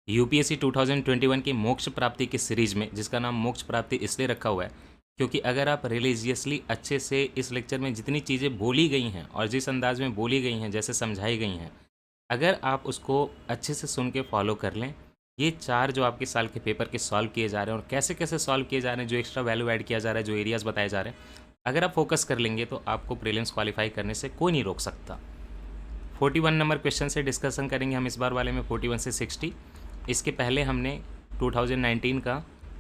UPSC 2021 की मोक्ष प्राप्ति की सीरीज में, जिसका नाम मोक्ष प्राप्ति इसलिए रखा हुआ है क्योंकि अगर आप रिलीजियसली अच्छे से इस लेक्चर में जितनी चीज़ें बोली गई हैं और जिस अंदाज में बोली गई हैं, जैसे समझाई गई हैं, अगर आप उसको अच्छे से सुन के फॉलो कर लें, ये 4 जो आपके साल के पेपर के सॉल्व किए जा रहे हैं और कैसे कैसे सॉल्व किए जा रहे हैं, जो एक्स्ट्रा वैल्यू ऐड किया जा रहा है, जो एरियाज़ बताए जा रहे हैं, अगर आप फोकस कर लेंगे तो आपको प्रीलिम्स क्वालिफाई करने से कोई नहीं रोक सकता। 41 नंबर क्वेश्चन से डिस्कशन करेंगे हम इस बार वाले में, 41 से 60। इसके पहले हमने 2019 का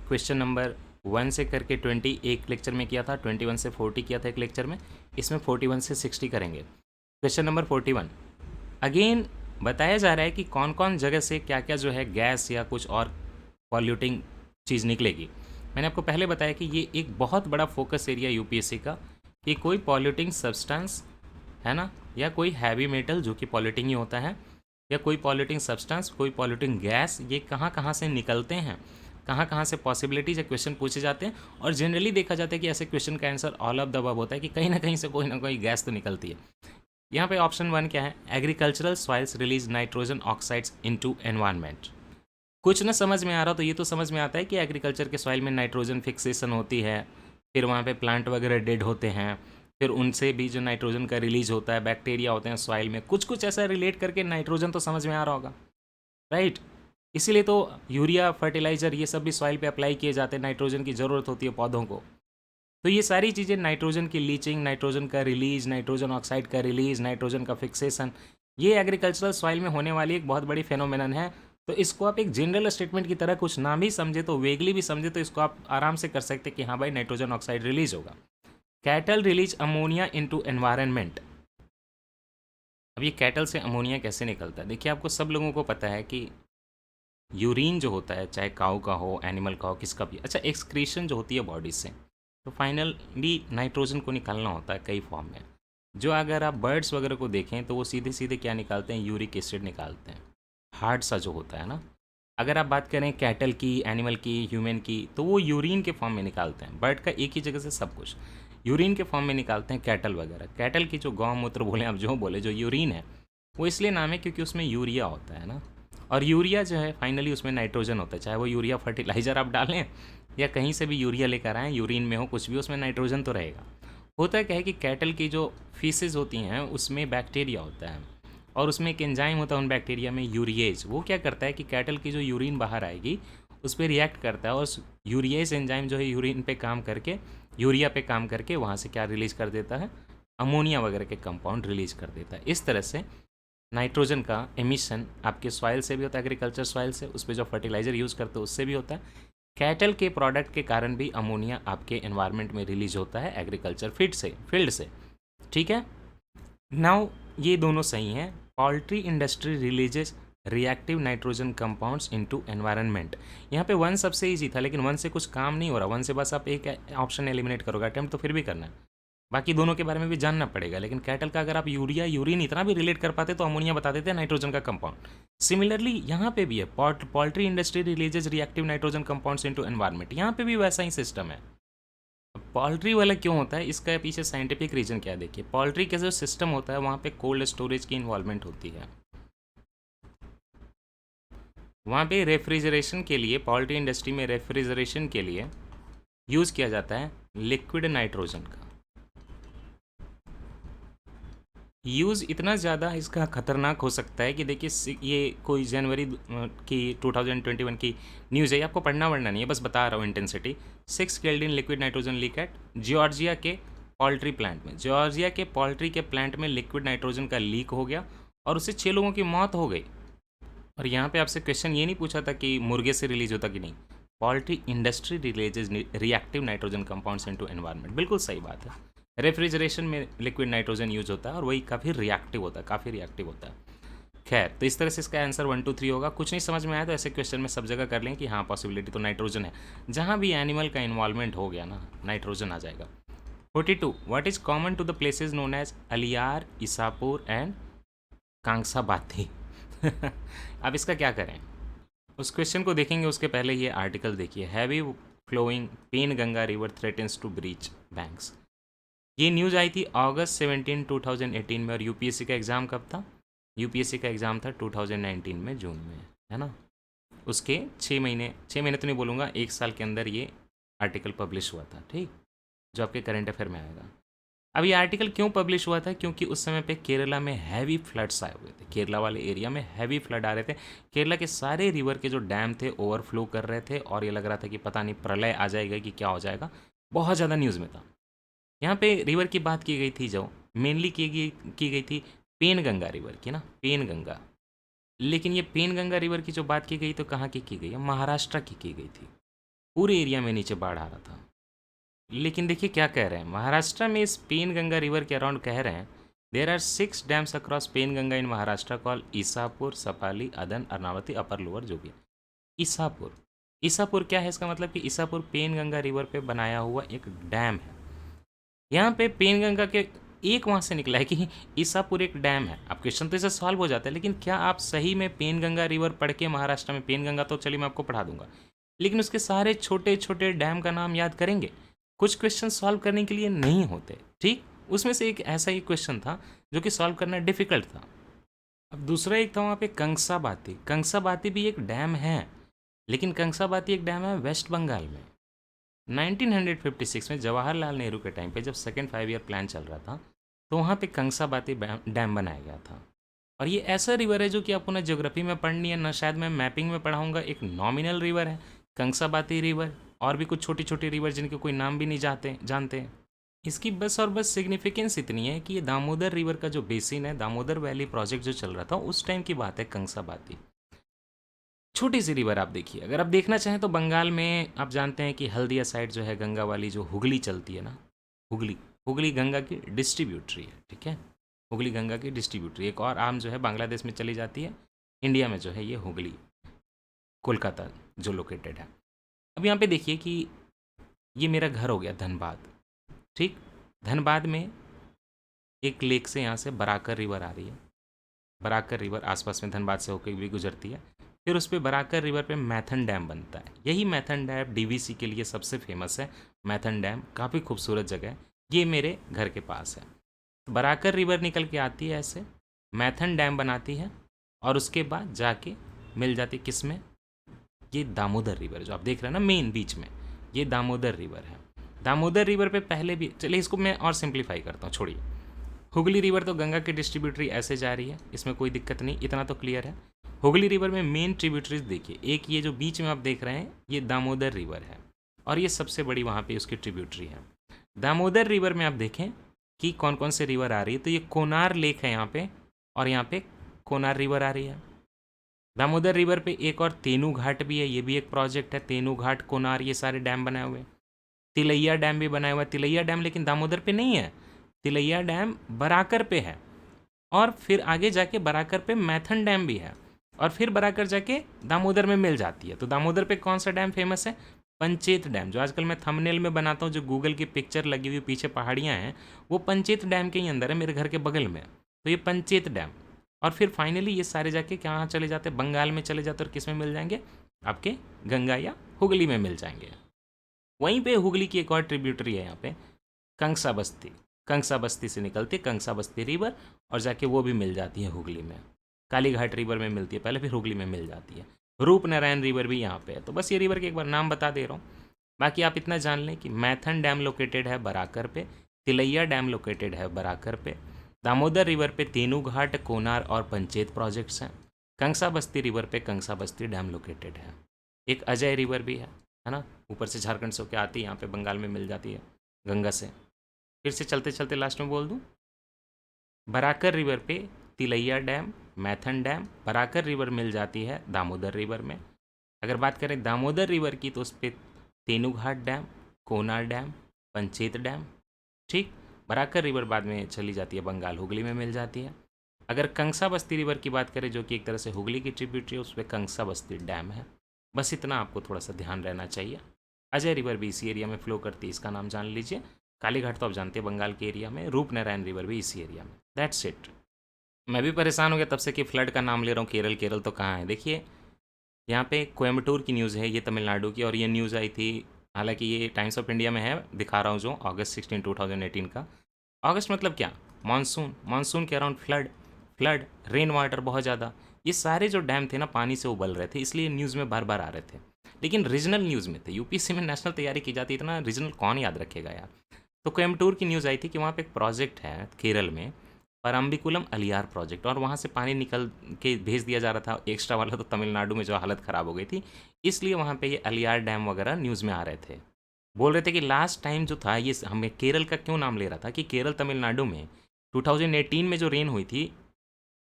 क्वेश्चन नंबर 1 से करके 20 एक लेक्चर में किया था, 21 से 40 किया था एक लेक्चर में। इसमें 41 से 60 करेंगे। क्वेश्चन नंबर 41 अगेन बताया जा रहा है कि कौन कौन जगह से क्या क्या जो है गैस या कुछ और पॉल्यूटिंग चीज़ निकलेगी। मैंने आपको पहले बताया कि ये एक बहुत बड़ा फोकस एरिया यूपीएससी का, कि कोई पॉल्यूटिंग सब्सटेंस है ना, या कोई हैवी मेटल जो कि पॉल्यूटिंग ही होता है, या कोई पॉल्यूटिंग सब्सटेंस, कोई पॉल्यूटिंग गैस, ये कहाँ कहाँ से निकलते हैं, कहाँ कहाँ से पॉसिबिलिटीज या क्वेश्चन पूछे जाते हैं। और जनरली देखा जाता है कि ऐसे क्वेश्चन का answer all of the above होता है कि कहीं ना से कोई ना कोई गैस तो निकलती है। यहाँ पे ऑप्शन 1 क्या है, agricultural soils release nitrogen oxides into environment. कुछ ना समझ में आ रहा तो ये तो समझ में आता है कि एग्रीकल्चर के सॉइल में नाइट्रोजन फिक्सेशन होती है, फिर वहाँ पे प्लांट वगैरह डेड होते हैं, फिर उनसे भी जो नाइट्रोजन का रिलीज होता है, बैक्टीरिया होते हैं सॉइल में, कुछ कुछ ऐसा रिलेट करके नाइट्रोजन तो समझ में आ रहा होगा, राइट। इसीलिए तो यूरिया फर्टिलाइज़र ये सब भी सॉइल पे अप्लाई किए जाते हैं, नाइट्रोजन की ज़रूरत होती है पौधों को। तो ये सारी चीज़ें, नाइट्रोजन की लीचिंग, नाइट्रोजन का रिलीज, नाइट्रोजन ऑक्साइड का रिलीज, नाइट्रोजन का फिक्सेशन, ये एग्रीकल्चरल सॉइल में होने वाली एक बहुत बड़ी फेनोमेनन है। तो इसको आप एक जनरल स्टेटमेंट की तरह कुछ ना भी समझे तो, वेगली भी समझे तो, इसको आप आराम से कर सकते कि हाँ भाई नाइट्रोजन ऑक्साइड रिलीज होगा। Cattle release ammonia into environment. अब ये कैटल से अमोनिया कैसे निकलता है, देखिए आपको सब लोगों को पता है कि यूरिन जो होता है, चाहे काऊ का हो, एनिमल का हो, किसका भी, अच्छा एक्सक्रीशन जो होती है बॉडी से, तो फाइनली नाइट्रोजन को निकालना होता है कई फॉर्म में। जो अगर आप बर्ड्स वगैरह को देखें तो वो सीधे सीधे क्या निकालते हैं, यूरिक एसिड निकालते हैं, हार्ड सा जो होता है ना। अगर आप बात करें कैटल की, एनिमल की, ह्यूमन की, तो वो यूरिन के फॉर्म में निकालते हैं। बर्ड का एक ही जगह से सब कुछ यूरिन के फॉर्म में निकालते हैं, कैटल वगैरह। कैटल की जो गौमूत्र बोले आप, जो बोले, जो यूरिन है, वो इसलिए नाम है क्योंकि उसमें यूरिया होता है ना। और यूरिया जो है फाइनली उसमें नाइट्रोजन होता है, चाहे वो यूरिया फर्टिलाइज़र आप डालें या कहीं से भी यूरिया लेकर आएँ, यूरिन में हो कुछ भी, उसमें नाइट्रोजन तो रहेगा। होता क्या है कि कैटल की जो फीसेज होती हैं उसमें बैक्टीरिया होता है, और उसमें एक एंजाइम होता है उन बैक्टीरिया में, यूरिएज। वो क्या करता है कि कैटल की जो यूरिन बाहर आएगी उस पर रिएक्ट करता है, और यूरिएज एंजाइम जो है यूरिन पे काम करके, यूरिया पे काम करके वहाँ से क्या रिलीज कर देता है, अमोनिया वगैरह के कंपाउंड रिलीज कर देता है। इस तरह से नाइट्रोजन का एमिशन आपके सॉइल से भी होता है, एग्रीकल्चर सॉइल से, उस पर जो फर्टिलाइज़र यूज़ करते हैं उससे भी होता है। कैटल के प्रोडक्ट के कारण भी अमोनिया आपके एनवायरनमेंट में रिलीज होता है एग्रीकल्चर फील्ड से। ठीक है, नाउ ये दोनों सही हैं। Poultry industry releases reactive nitrogen compounds into environment. यहाँ पे 1 सबसे ईजी था, लेकिन 1 से कुछ काम नहीं हो रहा। 1 से बस आप एक ऑप्शन एलिमिनेट करोगे, अटेम्प्ट तो फिर भी करना है, बाकी दोनों के बारे में भी जानना पड़ेगा। लेकिन कैटल का अगर आप यूरिया, यूरिन इतना भी रिलेट कर पाते तो अमोनिया बता देते हैं नाइट्रोजन का कंपाउंड। सिमिलरली यहाँ पे भी है, poultry industry releases reactive nitrogen compounds into environment, यहाँ पे भी वैसा ही सिस्टम है। पोल्ट्री वाला क्यों होता है, इसका पीछे साइंटिफिक रीजन क्या है, देखिए पोल्ट्री का जो सिस्टम होता है वहाँ पे कोल्ड स्टोरेज की इन्वॉल्वमेंट होती है। वहाँ पे रेफ्रिजरेशन के लिए, पोल्ट्री इंडस्ट्री में रेफ्रिजरेशन के लिए यूज़ किया जाता है लिक्विड नाइट्रोजन का। यूज़ इतना ज़्यादा इसका खतरनाक हो सकता है कि देखिए, ये कोई जनवरी की 2021 की न्यूज़ है, आपको पढ़ना वढ़ना नहीं है, बस बता रहा हूँ intensity. 6 kelvin liquid nitrogen leak at Georgia के पोल्ट्री प्लांट में। जॉर्जिया के पोल्ट्री के प्लांट में लिक्विड नाइट्रोजन का लीक हो गया और उससे 6 लोगों की मौत हो गई। और यहाँ पे आपसे क्वेश्चन ये नहीं पूछा था कि मुर्गे से रिलीज होता कि नहीं, poultry industry releases reactive nitrogen compounds into environment. बिल्कुल सही बात है, रेफ्रिजरेशन में लिक्विड नाइट्रोजन यूज होता है और वही काफ़ी रिएक्टिव होता है, काफ़ी रिएक्टिव होता है। खैर, तो इस तरह से इसका आंसर 1 2 3 होगा। कुछ नहीं समझ में आया तो ऐसे क्वेश्चन में सब जगह कर लें कि हाँ पॉसिबिलिटी तो नाइट्रोजन है, जहाँ भी एनिमल का इन्वॉल्वमेंट हो गया ना, नाइट्रोजन आ जाएगा। 42 what is common to the places known as Aliyar, Isapur and Kangsabati. अब इसका क्या करें, उस क्वेश्चन को देखेंगे उसके पहले ये आर्टिकल देखिए। Heavy flowing pen Ganga river threatens to breach banks. ये न्यूज़ आई थी अगस्त 17 2018 में, और यूपीएससी का एग्ज़ाम कब था, यूपीएससी का एग्ज़ाम था 2019 में, जून में, है ना। उसके 6 महीने तो नहीं बोलूँगा, 1 साल के अंदर ये आर्टिकल पब्लिश हुआ था, ठीक, जो आपके करंट अफेयर में आएगा। अब ये आर्टिकल क्यों पब्लिश हुआ था? क्योंकि उस समय पे केरला में हैवी फ्लड्स आए हुए थे, केरला वाले एरिया में हैवी फ्लड आ रहे थे। केरला के सारे रिवर के जो डैम थे ओवरफ्लो कर रहे थे और ये लग रहा था कि पता नहीं प्रलय आ जाएगा कि क्या हो जाएगा, बहुत ज़्यादा न्यूज़ में था। यहाँ पे रिवर की बात की गई थी, जो मेनली की गई थी पेन गंगा रिवर की ना, पेन गंगा। लेकिन ये पेन गंगा रिवर की जो बात की गई तो कहाँ की गई है? महाराष्ट्र की गई थी। पूरे एरिया में नीचे बाढ़ आ रहा था। लेकिन देखिए क्या कह रहे हैं, महाराष्ट्र में इस पेन गंगा रिवर के अराउंड कह रहे हैं there are 6 dams across Penganga in Maharashtra call Isapur, Sapali, Adan, Arnavati, upper lower, जो भी है। ईसापुर, ईसापुर क्या है? इसका मतलब कि ईसापुर पेन गंगा रिवर पे बनाया हुआ एक डैम है। यहाँ पे पेन गंगा के एक वहाँ से निकला है कि ईसापुर एक डैम है। अब क्वेश्चन तो इसे सॉल्व हो जाता है, लेकिन क्या आप सही में पेन गंगा रिवर पढ़ के महाराष्ट्र में पेन गंगा तो चलिए मैं आपको पढ़ा दूंगा, लेकिन उसके सारे छोटे छोटे डैम का नाम याद करेंगे? कुछ क्वेश्चन सॉल्व करने के लिए नहीं होते, ठीक। उसमें से एक ऐसा ही क्वेश्चन था जो कि सॉल्व करना डिफिकल्ट था। अब दूसरा एक था वहाँ पे कंसाबाती। कंसाबाती भी एक डैम है, लेकिन कंसाबाती एक डैम है वेस्ट बंगाल में। 1956 में जवाहरलाल नेहरू के टाइम पे जब सेकेंड 5 ईयर प्लान चल रहा था, तो वहाँ पे कंसाबाती डैम बनाया गया था। और ये ऐसा रिवर है जो कि आपको ना ज्योग्राफी में पढ़नी है ना, शायद मैं मैपिंग में पढ़ाऊँगा। एक नॉमिनल रिवर है कंसाबाती रिवर, और भी कुछ छोटी छोटी रिवर जिनके कोई नाम भी नहीं जानते हैं। इसकी बस और बस सिग्निफिकेंस इतनी है कि ये दामोदर रिवर का जो बेसिन है, दामोदर वैली प्रोजेक्ट जो चल रहा था उस टाइम की बात है। कंसाबाती छोटी सी रिवर, आप देखिए, अगर आप देखना चाहें तो बंगाल में आप जानते हैं कि हल्दिया साइड जो है गंगा वाली जो हुगली चलती है ना, हुगली, हुगली गंगा की डिस्ट्रीब्यूटरी है, ठीक है। हुगली गंगा की डिस्ट्रीब्यूटरी। एक और आर्म जो है बांग्लादेश में चली जाती है, इंडिया में जो है ये हुगली, कोलकाता जो लोकेटेड है। अब यहाँ पे देखिए कि ये मेरा घर हो गया धनबाद, ठीक। धनबाद में एक लेक से यहाँ से बराकर रिवर आ रही है। बराकर रिवर आसपास में धनबाद से होकर भी गुजरती है। फिर उस पर बराकर रिवर पे मैथन डैम बनता है। यही मैथन डैम डीवीसी के लिए सबसे फेमस है। मैथन डैम काफ़ी खूबसूरत जगह है, ये मेरे घर के पास है। बराकर रिवर निकल के आती है ऐसे, मैथन डैम बनाती है, और उसके बाद जाके मिल जाती किस में? ये दामोदर रिवर जो आप देख रहे हैं ना मेन बीच में, ये दामोदर रिवर है। दामोदर रिवर पे पहले भी, चलिए इसको मैं और सिंप्लीफाई करता हूँ, छोड़िए। हुगली रिवर तो गंगा की डिस्ट्रीब्यूटरी ऐसे जा रही है, इसमें कोई दिक्कत नहीं, इतना तो क्लियर है। हुगली रिवर में मेन ट्रिब्यूटरीज देखिए, एक ये जो बीच में आप देख रहे हैं ये दामोदर रिवर है, और ये सबसे बड़ी वहाँ पे उसकी ट्रिब्यूटरी है। दामोदर रिवर में आप देखें कि कौन कौन से रिवर आ रही है, तो ये कोनार लेक है यहाँ पे, और यहाँ पे कोनार रिवर आ रही है। दामोदर रिवर पे एक और तेनू घाट भी है, ये भी एक प्रोजेक्ट है। तेनू घाट, कोनार, ये सारे डैम बनाए हुए हैं। तिलैया डैम भी बनाया हुआ है। तिलैया डैम लेकिन दामोदर पे नहीं है, तिलैया डैम बराकर पे है। और फिर आगे जाके बराकर पे मैथन डैम भी है, और फिर बराकर जाके दामोदर में मिल जाती है। तो दामोदर पे कौन सा डैम फेमस है? पंचेत डैम, जो आजकल मैं थंबनेल में बनाता हूँ, जो गूगल की पिक्चर लगी हुई पीछे पहाड़ियाँ हैं, वो पंचेत डैम के ही अंदर है, मेरे घर के बगल में। तो ये पंचेत डैम। और फिर फाइनली ये सारे जाके कहाँ चले जाते हैं? बंगाल में चले जाते हैं। और किस में मिल जाएंगे? आपके गंगा या हुगली में मिल जाएंगे। वहीं पे हुगली की एक और ट्रिब्यूटरी है यहाँ पे, कंसा बस्ती। कंसा बस्ती से निकलती कंसा बस्ती रिवर, और जाके वो भी मिल जाती है हुगली में। कालीघाट रिवर में मिलती है पहले, फिर हुगली में मिल जाती है। रूपनारायण रिवर भी यहाँ पे है। तो बस ये रिवर के एक बार नाम बता दे रहा हूँ। बाकी आप इतना जान लें कि मैथन डैम लोकेटेड है बराकर पे, तिलैया डैम लोकेटेड है बराकर पे, दामोदर रिवर पे तेनू घाट, कोनार और पंचेत प्रोजेक्ट्स हैं। कंसा बस्ती रिवर पे कंसा बस्ती डैम लोकेटेड है। एक अजय रिवर भी है ना, ऊपर से झारखंड से होकर आती है, यहाँ पे बंगाल में मिल जाती है गंगा से। फिर से चलते चलते लास्ट में बोल दूँ, बराकर रिवर पे Tilaiya dam, Maithon dam, Barakar river मिल जाती है दामोदर रिवर में। अगर बात करें दामोदर रिवर की तो उस पर Tenughat dam, Konar dam, Panchet dam, ठीक। बराकर रिवर बाद में चली जाती है बंगाल, हुगली में मिल जाती है। अगर कंसा बस्ती रिवर की बात करें जो कि एक तरह से हुगली की ट्रिब्यूटरी है, उस पर कंसा बस्ती डैम है। बस इतना आपको थोड़ा सा ध्यान रहना चाहिए। अजय रिवर भी इसी एरिया में फ्लो करती है, इसका नाम जान लीजिए। कालीघाट तो आप जानते हैं बंगाल के एरिया में, रूपनारायण रिवर भी इसी एरिया में। That's it. मैं भी परेशान हो गया तब से कि फ्लड का नाम ले रहा हूँ, केरल केरल तो कहाँ है। देखिए यहाँ पे कोयम्बटूर की न्यूज़ है, ये तमिलनाडु की, और ये न्यूज़ आई थी, हालांकि ये टाइम्स ऑफ इंडिया में है, दिखा रहा हूँ जो August 16, 2018 का। अगस्त मतलब क्या? मानसून, मानसून के around flood, flood, rain water बहुत ज़्यादा। ये सारे जो डैम थे ना पानी से उबल रहे थे, इसलिए न्यूज़ में बार बार आ रहे थे, लेकिन रीजनल न्यूज़ में थे। यूपीएससी में नेशनल तैयारी की जाती है, इतना रीजनल कौन याद रखेगा यार। तो कोयम्बटूर की न्यूज़ आई थी कि वहाँ पे एक प्रोजेक्ट है केरल में, परम्बिकुलम अलियार प्रोजेक्ट, और वहाँ से पानी निकल के भेज दिया जा रहा था एक्स्ट्रा वाला, तो तमिलनाडु में जो हालत ख़राब हो गई थी, इसलिए वहाँ पे ये अलियार डैम वगैरह न्यूज़ में आ रहे थे। बोल रहे थे कि लास्ट टाइम जो था, ये हमें केरल का क्यों नाम ले रहा था कि केरल तमिलनाडु में 2018 में जो रेन हुई थी,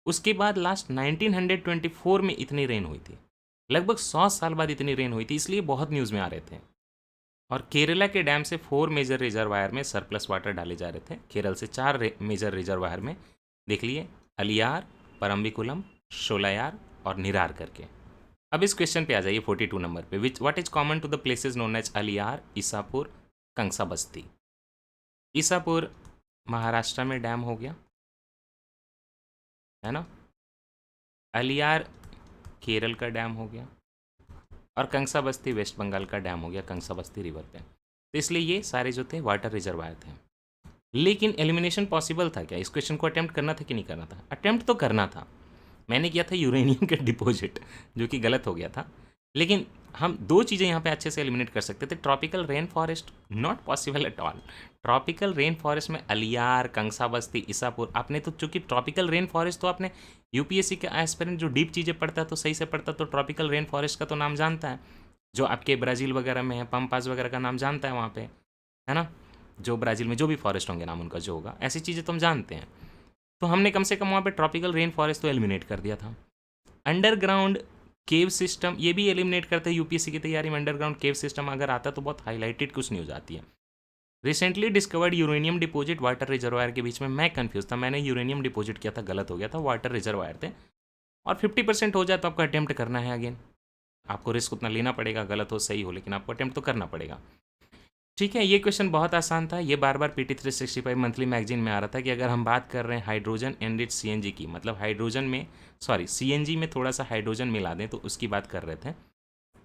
उसके बाद लास्ट 1924 में इतनी रेन हुई थी, लगभग 100 साल बाद इतनी रेन हुई थी, इसलिए बहुत न्यूज़ में आ रहे थे। और केरला के डैम से 4 मेजर रिजर्वायर में सरप्लस वाटर डाले जा रहे थे, केरल से 4 मेजर रिजर्वायर में, देख लिए, अलियार, परम्बिकुलम, शोलायार और निरार करके। अब इस क्वेश्चन पे आ जाइए 42 नंबर पे, which what is common to the places known as Aliyar, Isapur, Kangsabati. Isapur Maharashtra में डैम हो गया है ना, अलियार केरल का डैम हो गया, और कंसा बस्ती वेस्ट बंगाल का डैम हो गया कंसा बस्ती रिवर पे। तो इसलिए ये सारे जो थे वाटर रिजर्वायर थे। लेकिन एलिमिनेशन पॉसिबल था क्या, इस क्वेश्चन को अटेम्प्ट करना था कि नहीं करना था? अटेम्प्ट तो करना था। मैंने किया था यूरेनियम का डिपॉजिट, जो कि गलत हो गया था। लेकिन हम दो चीज़ें यहाँ पे अच्छे से एलिमिनेट कर सकते थे। Tropical rain forest not possible at all. Tropical rain forest में अलियार, कंसा बस्ती, ईसापुर, आपने तो चूंकि ट्रॉपिकल रेन फॉरेस्ट तो आपने यूपीएससी के एस्पिरेंट जो डीप चीज़ें पढ़ता है तो सही से पढ़ता, तो ट्रॉपिकल रेन फॉरेस्ट का तो नाम जानता है, जो आपके ब्राज़ील वगैरह में है, पम्पास वगैरह का नाम जानता है वहाँ पे, है ना, जो ब्राज़ील में जो भी फॉरेस्ट होंगे नाम उनका जो होगा, ऐसी चीज़ें तो हम जानते हैं। तो हमने कम से कम वहाँ पे ट्रॉपिकल रेन फॉरेस्ट तो एलिमिनेट कर दिया था। अंडरग्राउंड केव सिस्टम ये भी एलिमिनेट करते हैं यूपीएससी की तैयारी में। अंडरग्राउंड केव सिस्टम अगर आता तो बहुत हाईलाइटेड कुछ न्यूज़ आती है। Recently discovered uranium deposit water reservoir के बीच में मैं कंफ्यूज था, मैंने यूरेनियम डिपॉजिट किया था, गलत हो गया था, वाटर रिजर्वायर थे। और 50% हो जाए तो आपको अटेम्प्ट करना है अगेन, आपको रिस्क उतना लेना पड़ेगा, गलत हो सही हो, लेकिन आपको अटेम्प्ट तो करना पड़ेगा। ठीक है, ये क्वेश्चन बहुत आसान था, ये बार बार पीटी 365 मंथली मैगजीन में आ रहा था कि अगर हम बात कर रहे हैं हाइड्रोजन एनरिच सीएनजी की, मतलब हाइड्रोजन में सीएनजी में थोड़ा सा हाइड्रोजन मिला दें, तो उसकी बात कर रहे थे।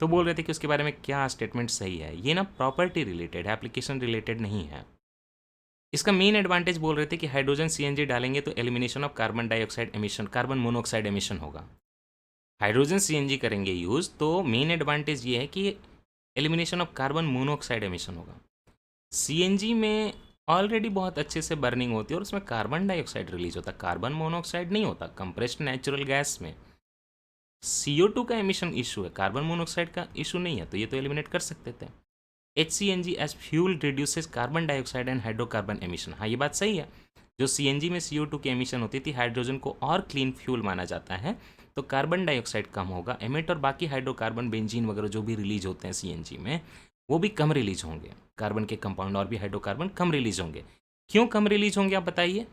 तो बोल रहे थे कि उसके बारे में क्या स्टेटमेंट सही है। ये ना प्रॉपर्टी रिलेटेड है, एप्लीकेशन रिलेटेड नहीं है। इसका मेन एडवांटेज बोल रहे थे कि हाइड्रोजन सीएनजी डालेंगे तो elimination of carbon dioxide emission, carbon monoxide emission होगा। हाइड्रोजन सीएनजी करेंगे यूज़ तो मेन एडवांटेज ये है कि elimination of carbon monoxide emission होगा। सीएनजी में ऑलरेडी बहुत अच्छे से बर्निंग होती है और उसमें कार्बन डाइऑक्साइड रिलीज होता है, कार्बन मोनोऑक्साइड नहीं होता। कंप्रेस्ड नेचुरल गैस में CO2 का एमिशन इशू है, कार्बन मोनोऑक्साइड का इशू नहीं है, तो ये तो एलिमिनेट कर सकते थे। HCNG as fuel reduces carbon dioxide and hydrocarbon emission, हाँ ये बात सही है। जो CNG में CO2 की एमिशन होती थी, हाइड्रोजन को और क्लीन फ्यूल माना जाता है, तो कार्बन डाइऑक्साइड कम होगा एमिट, और बाकी हाइड्रोकार्बन, बेंजीन वगैरह जो भी रिलीज होते हैं CNG में, वो भी कम रिलीज होंगे। कार्बन के कंपाउंड और भी हाइड्रोकार्बन कम रिलीज होंगे। क्यों कम रिलीज होंगे आप बताइए?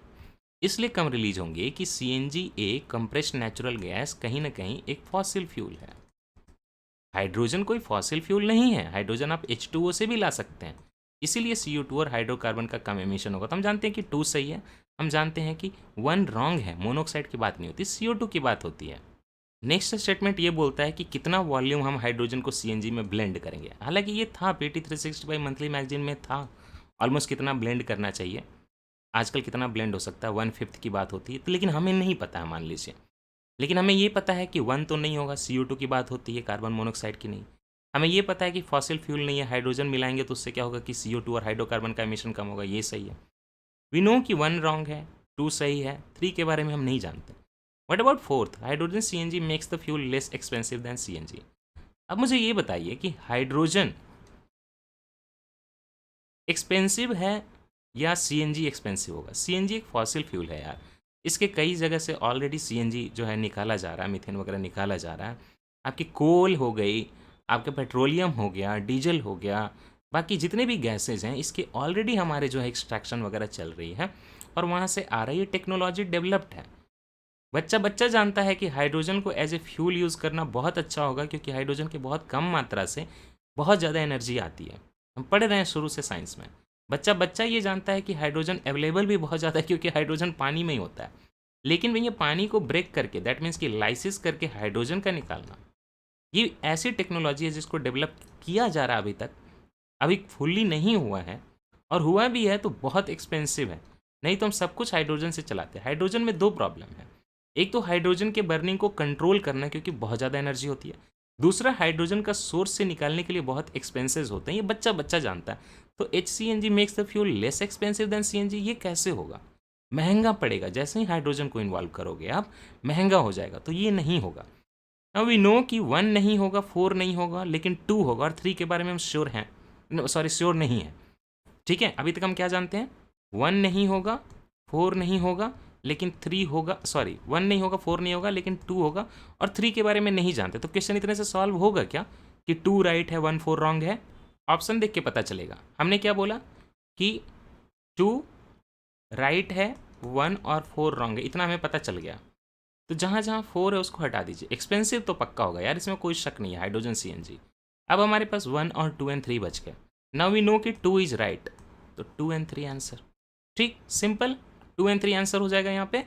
इसलिए कम रिलीज होंगे कि CNG एक कंप्रेस्ड नेचुरल गैस कहीं ना कहीं एक फॉसिल फ्यूल है। हाइड्रोजन कोई फॉसिल फ्यूल नहीं है, हाइड्रोजन आप H2O से भी ला सकते हैं, इसीलिए CO2 और हाइड्रोकार्बन का कम एमिशन होगा। तो हम जानते हैं कि 2 सही है, हम जानते हैं कि 1 रॉन्ग है, मोनोऑक्साइड की बात नहीं होती, CO2 की बात होती है। नेक्स्ट स्टेटमेंट ये बोलता है कि कितना वॉल्यूम हम हाइड्रोजन को CNG में ब्लेंड करेंगे। हालांकि ये था PT 365 मंथली मैगजीन में था ऑलमोस्ट कितना ब्लेंड करना चाहिए, आजकल कितना ब्लेंड हो सकता है, 1/5 की बात होती है, तो लेकिन हमें नहीं पता है मान लीजिए। लेकिन हमें ये पता है कि 1 तो नहीं होगा, CO2 की बात होती है, कार्बन मोनोऑक्साइड की नहीं। हमें ये पता है कि फॉसिल फ्यूल नहीं है, हाइड्रोजन मिलाएंगे तो उससे क्या होगा कि CO2 और हाइड्रोकार्बन का एमिशन कम होगा, ये सही है। वी नो कि 1 रॉन्ग है, 2 सही है, 3 के बारे में हम नहीं जानते। What about 4th, hydrogen CNG makes the fuel less expensive than CNG। अब मुझे ये बताइए कि हाइड्रोजन एक्सपेंसिव है या CNG एक्सपेंसिव होगा? CNG एक फॉसिल फ्यूल है यार, इसके कई जगह से ऑलरेडी CNG जो है निकाला जा रहा है, मीथेन वगैरह निकाला जा रहा है। आपकी कोल हो गई, आपका पेट्रोलियम हो गया, डीजल हो गया, बाकी जितने भी गैसेज हैं इसके ऑलरेडी हमारे जो है एक्सट्रैक्शन वगैरह चल रही है और वहाँ से आ रही है, टेक्नोलॉजी डेवलप्ड है। बच्चा बच्चा जानता है कि हाइड्रोजन को एज ए फ्यूल यूज़ करना बहुत अच्छा होगा, क्योंकि हाइड्रोजन की बहुत कम मात्रा से बहुत ज़्यादा एनर्जी आती है। हम पढ़ रहे हैं शुरू से साइंस में। बच्चा बच्चा ये जानता है कि हाइड्रोजन अवेलेबल भी बहुत ज़्यादा है, क्योंकि हाइड्रोजन पानी में ही होता है। लेकिन भैया पानी को ब्रेक करके, दैट मीन्स कि लाइसिस करके हाइड्रोजन का निकालना, ये ऐसी टेक्नोलॉजी है जिसको डेवलप किया जा रहा है अभी तक, अभी फुल्ली नहीं हुआ है, और हुआ भी है तो बहुत एक्सपेंसिव है। नहीं तो हम सब कुछ हाइड्रोजन से चलाते हैं। हाइड्रोजन में 2 प्रॉब्लम है। एक तो हाइड्रोजन के बर्निंग को कंट्रोल करना है क्योंकि बहुत ज़्यादा एनर्जी होती है, दूसरा हाइड्रोजन का सोर्स से निकालने के लिए बहुत एक्सपेंसिव होते हैं, ये बच्चा बच्चा जानता है। तो H C N G makes the fuel less expensive than C N G, ये कैसे होगा? महंगा पड़ेगा, जैसे ही हाइड्रोजन को इन्वॉल्व करोगे आप महंगा हो जाएगा, तो ये नहीं होगा। अब वी नो कि 1 नहीं होगा, 4 नहीं होगा, लेकिन 2 होगा, और 3 के बारे में हम श्योर हैं, सॉरी श्योर नहीं है। ठीक है, अभी तक हम क्या जानते हैं? 1 नहीं होगा, 4 नहीं होगा, लेकिन 3 होगा, सॉरी 1 नहीं होगा, 4 नहीं होगा, लेकिन 2 होगा, और 3 के बारे में नहीं जानते। तो क्वेश्चन इतने से सॉल्व होगा क्या कि 2 राइट है, 1 4 रॉन्ग है? ऑप्शन देख के पता चलेगा। हमने क्या बोला कि 2 राइट है, 1 और 4 रॉन्ग है, इतना हमें पता चल गया। तो जहाँ जहाँ 4 है उसको हटा दीजिए। एक्सपेंसिव तो पक्का होगा यार, इसमें कोई शक नहीं है, हाइड्रोजन सीएनजी। अब हमारे पास 1 और 2 एंड 3 बच गए। नाउ वी नो कि 2 इज राइट, तो 2 एंड 3 आंसर। ठीक, सिंपल, 2 एंड 3 आंसर हो जाएगा यहाँ पे।